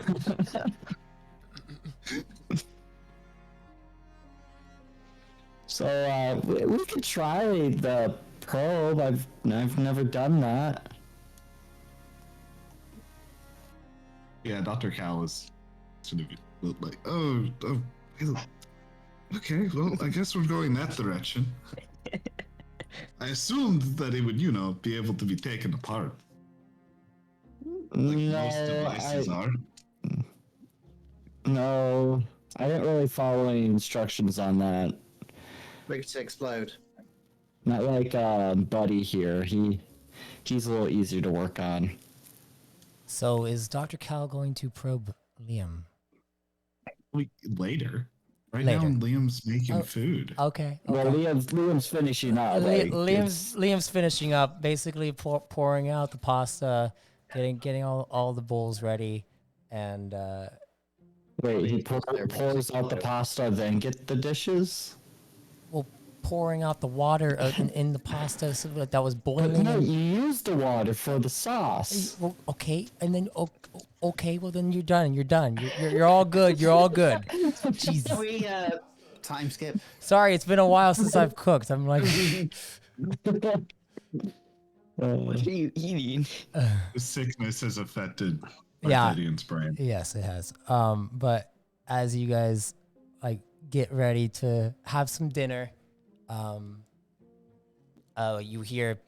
So we could try the probe. I've never done that. Yeah, Dr. Cal is sort of like, oh, okay, well, I guess we're going that direction. I assumed that it would, be able to be taken apart. Like most devices are. No, I didn't really follow any instructions on that. Ready to explode. Not like Buddy here. He's a little easier to work on. So is Dr. Cal going to probe Liam? Later. Right Later. now, Liam's making Oh, food. Okay. Well, Liam's finishing up. Liam's finishing up, basically pouring out the pasta, getting all the bowls ready, and Wait, he pours out the pasta, then get the dishes? well, pouring out the water in the pasta so that was boiling. No, you use the water for the sauce. Well, okay, and then okay, well then you're done. You're all good. You're all good. Jesus. We time skip. Sorry, it's been a while since I've cooked. I'm like, What are you eating? The sickness has affected Yeah. Arthadian's brain. Yes, it has. But as you guys like get ready to have some dinner, you hear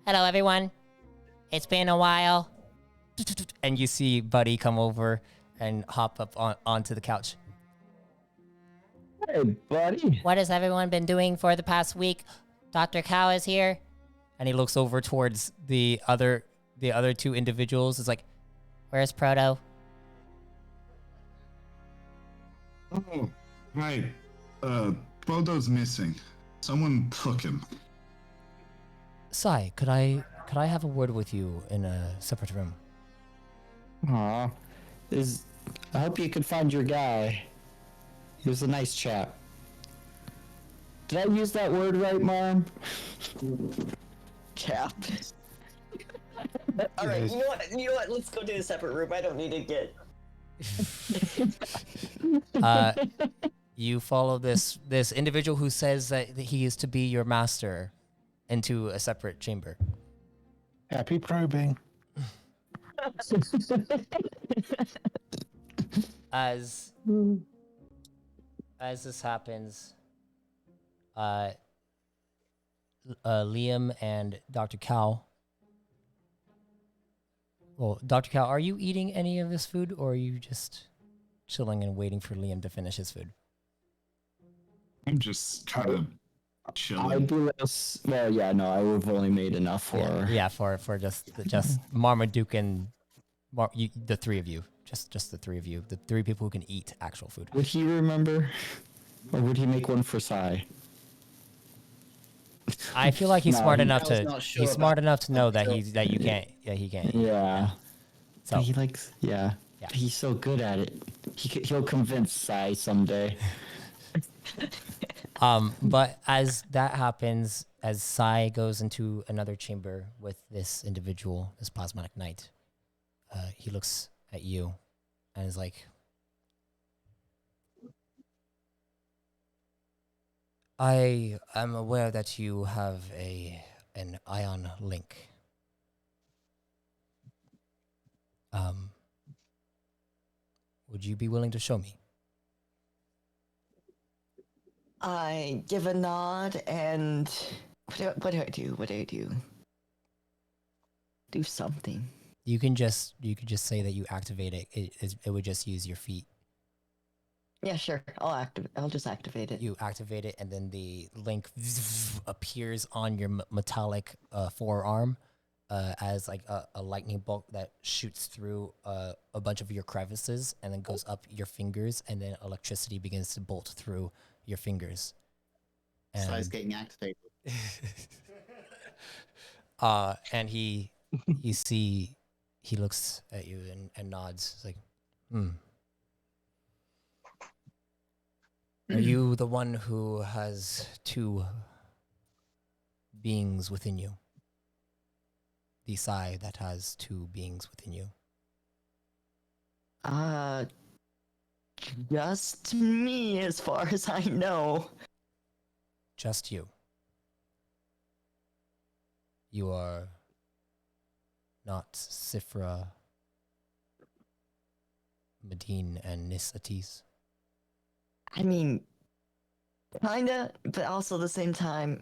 hello everyone. It's been a while. And you see Buddy come over and hop up onto the couch. Hey, buddy. What has everyone been doing for the past week? Dr. Cow is here. And he looks over towards the other two individuals. It's like, where's Proto? Oh, right. Bodo's missing. Someone took him. Sai, could I have a word with you in a separate room? Aw. I hope you could find your guy. He was a nice chap. Did I use that word right, Mom? Cap. All right, you know what? Let's go to a separate room. I don't need to get. You follow this individual who says that he is to be your master into a separate chamber. Happy probing. As this happens, Liam and Dr. Cow. Well, Dr. Cow, are you eating any of this food, or are you just chilling and waiting for Liam to finish his food? I'm just kind of I'd chilling. be less. Well, yeah, no, I would have only made enough for. Yeah, for just Marmaduke and the three of you, just the three of you, the three people who can eat actual food. Would he remember, or would he make one for Sai? I feel like he's No, smart he- enough I was to not sure he's about smart enough to know that that. you can't. Yeah, he can't. Yeah. So He likes. Yeah. Yeah. He's so good at it. He'll convince Sai someday. but as that happens, as Sai goes into another chamber with this individual, this plasmatic knight, he looks at you and is like, I am aware that you have an ion link. Would you be willing to show me? I give a nod and what do I do? What do I do? Do something. You could just say that you activate it. It would just use your feet. Yeah, sure. I'll just activate it. You activate it, and then the link appears on your metallic forearm as like a lightning bolt that shoots through a bunch of your crevices and then goes up your fingers, and then electricity begins to bolt through your fingers. Sai's getting activated. And he looks at you and nods. He's like, Are you the one who has two beings within you? The Sai that has two beings within you? Just me as far as I know. Just you. You are not Sifra, Medine, and Nis Atis. I mean, kinda, but also at the same time,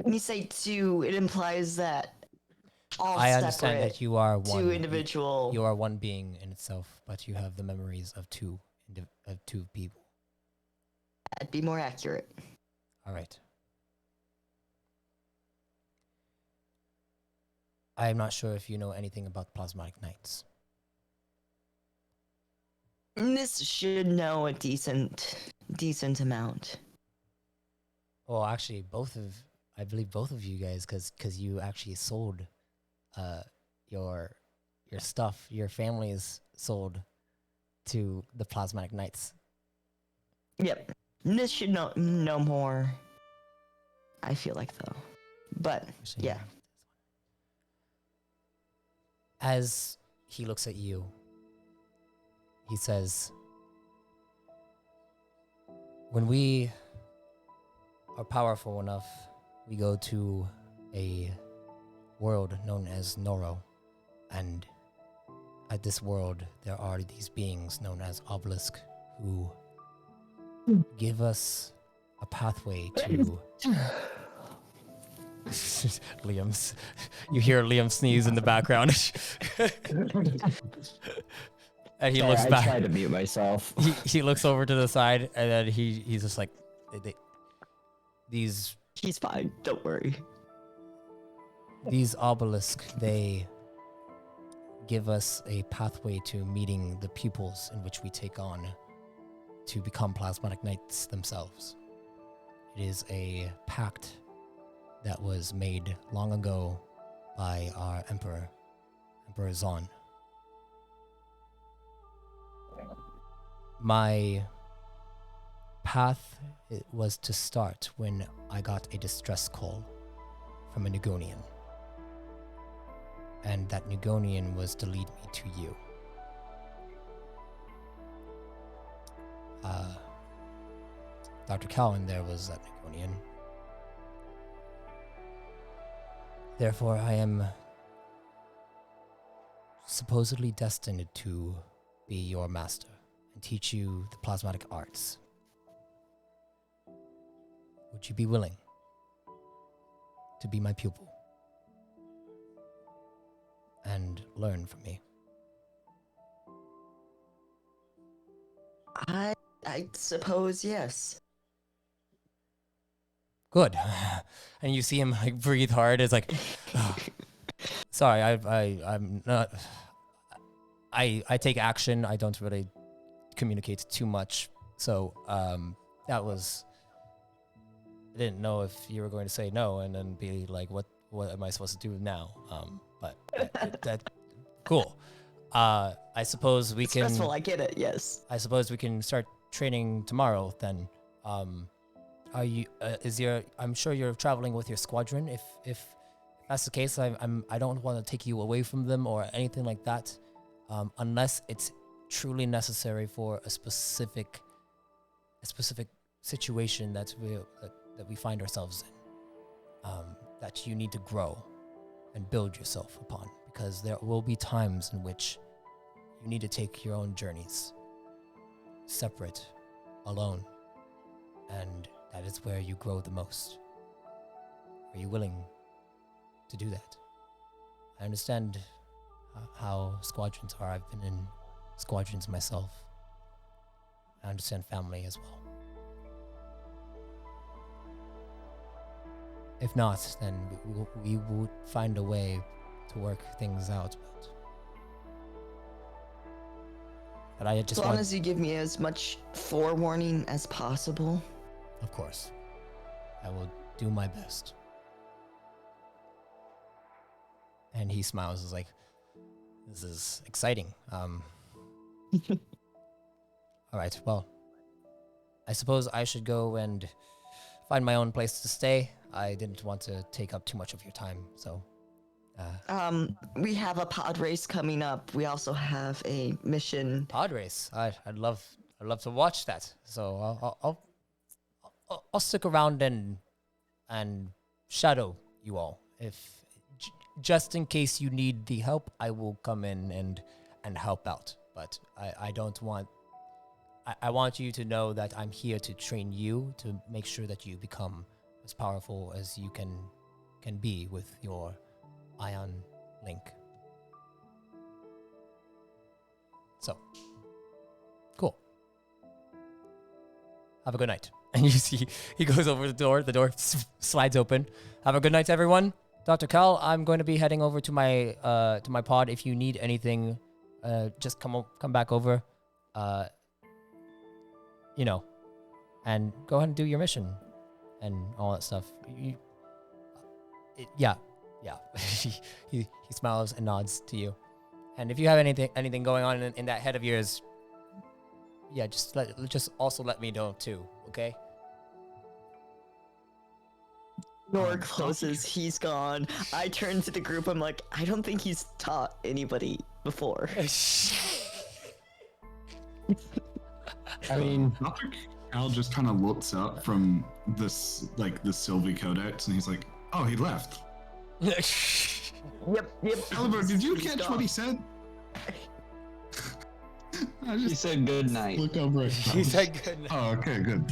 when you say two, it implies that all I separate, understand that you are one. two individual. You are one being in itself, but you have the memories of two people. That'd be more accurate. All right. I am not sure if you know anything about plasmatic knights. This should know a decent amount. Well, actually, I believe both of you guys, because you actually sold your stuff, your families sold to the plasmatic knights. Yep. This should know more. I feel like though. But yeah. As he looks at you, he says, when we are powerful enough, we go to a world known as Noro. And at this world, there are these beings known as Obelisk who give us a pathway to... Liam's... You hear Liam sneeze in the background. And he looks I back. tried to mute myself. He looks over to the side, and then he's just like, these He's fine. Don't worry. these obelisks, they give us a pathway to meeting the pupils in which we take on to become plasmatic knights themselves. It is a pact that was made long ago by our Emperor Zon. My path was to start when I got a distress call from a Nugonian. And that Nugonian was to lead me to you. Dr. Cowan there was that Nugonian. Therefore, I am supposedly destined to be your master and teach you the plasmatic arts. Would you be willing to be my pupil and learn from me? I suppose yes. Good. And you see him like breathe hard. It's like, oh, sorry, I'm not. I take action. I don't really communicate too much. So that was. I didn't know if you were going to say no and then be like, what am I supposed to do now? But that cool. I suppose we can. Stressful. I get it. Yes. I suppose we can start training tomorrow then. Are you? I'm sure you're traveling with your squadron. If that's the case, I don't want to take you away from them or anything like that, unless it's truly necessary for a specific situation that we find ourselves in. That you need to grow and build yourself upon, because there will be times in which you need to take your own journeys, separate, alone, and that is where you grow the most. Are you willing to do that? I understand how squadrons are. I've been in squadrons myself. I understand family as well. If not, then we would find a way to work things out. But I just As long as you give me as much forewarning as possible. Of course. I will do my best. And he smiles, is like, this is exciting. All right, well, I suppose I should go and find my own place to stay. I didn't want to take up too much of your time, so. We have a pod race coming up. We also have a mission. Pod race. I'd love to watch that. So I'll stick around and shadow you all. If just in case you need the help, I will come in and help out. But I don't want. I want you to know that I'm here to train you to make sure that you become as powerful as you can be with your ion link. So, cool. Have a good night. And you see, he goes over the door slides open. Have a good night, everyone. Dr. Cal, I'm going to be heading over to my pod. If you need anything, just come back over. And go ahead and do your mission and all that stuff. Yeah. he smiles and nods to you. And if you have anything going on in that head of yours, yeah, just also let me know too, okay? Door closes, he's gone. I turn to the group, I'm like, I don't think he's taught anybody before. I mean, Al just kind of looks up from this, like the Sylvie Codex, and he's like, "Oh, he left." Yep. Caliber, did you catch what he said? I He just said good night. look over at He said good night. Oh, okay, good.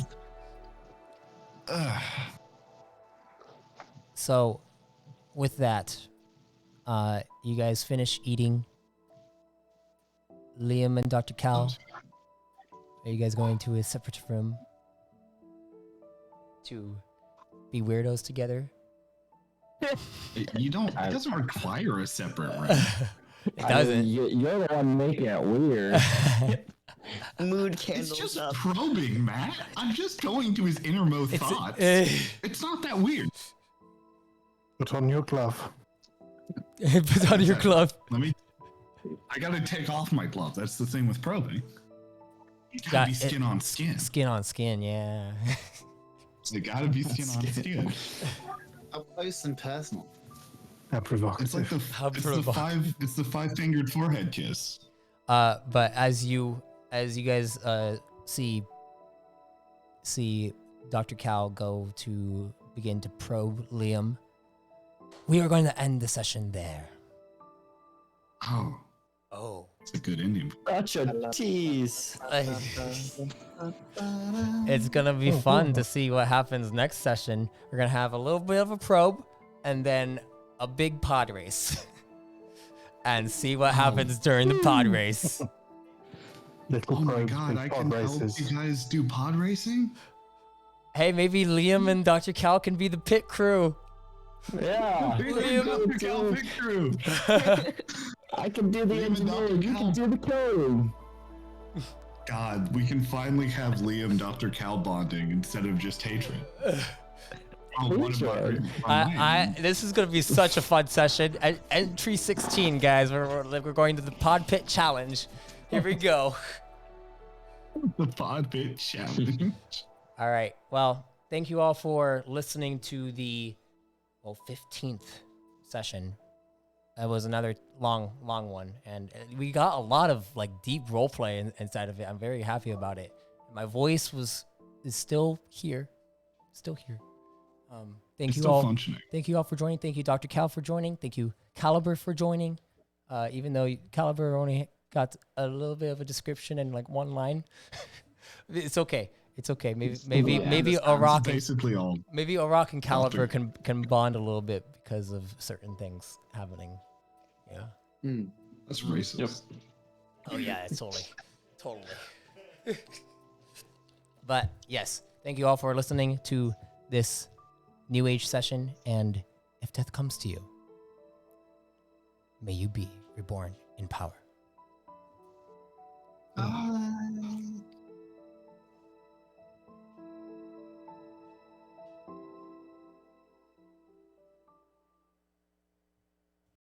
So, with that, you guys finish eating. Liam and Dr. Cal, are you guys going to a separate room to be weirdos together? You don't. It doesn't require a separate room. It doesn't. You're the one making it weird. Mood It's candles just up. probing, Matt. I'm just going to his innermost It's thoughts. It's not that weird. Put on your glove. Put on your glove. I gotta take off my glove. That's the thing with probing. It gotta Got be it. skin on skin. Skin on skin, yeah. It gotta be skin on skin. Up close and personal. How provocative. It's like How it's the five-fingered forehead kiss. But as you guys see Dr. Cal go to begin to probe Liam, we are going to end the session there. Oh, it's a good ending. Such a tease. It's gonna be fun to see what happens next session. We're gonna have a little bit of a probe and then a big pod race. And see what happens during the pod race. Little Oh my probes god, and I pod can races. help you guys do pod racing? Hey, maybe Liam and Dr. Cal can be the pit crew. Yeah. Dr. Cal Pick Crew. I can do the Liam and engineering. Dr. You Cal. can do the code. God, we can finally have Liam Dr. Cal bonding instead of just hatred. Oh, what about This is gonna be such a fun session. Entry 16, guys. We're going to the pod pit challenge. Here we go. the pod pit challenge? All right. Well, thank you all for listening to the 15th session. That was another long one, and we got a lot of like deep roleplay inside of it. I'm very happy about it. My voice is still here. Thank you all. Functioning. Thank you all for joining. Thank you, Dr. Cal, for joining. Thank you, Caliber, for joining. Even though Caliber only got a little bit of a description and like one line, it's okay. It's okay. Maybe Arak basically all. maybe Arak and Caliber can bond a little bit because of certain things happening. Yeah. That's racist. Yep. Oh yeah, it's totally. But yes, thank you all for listening to this New Age session, and if death comes to you, may you be reborn in power. Bye.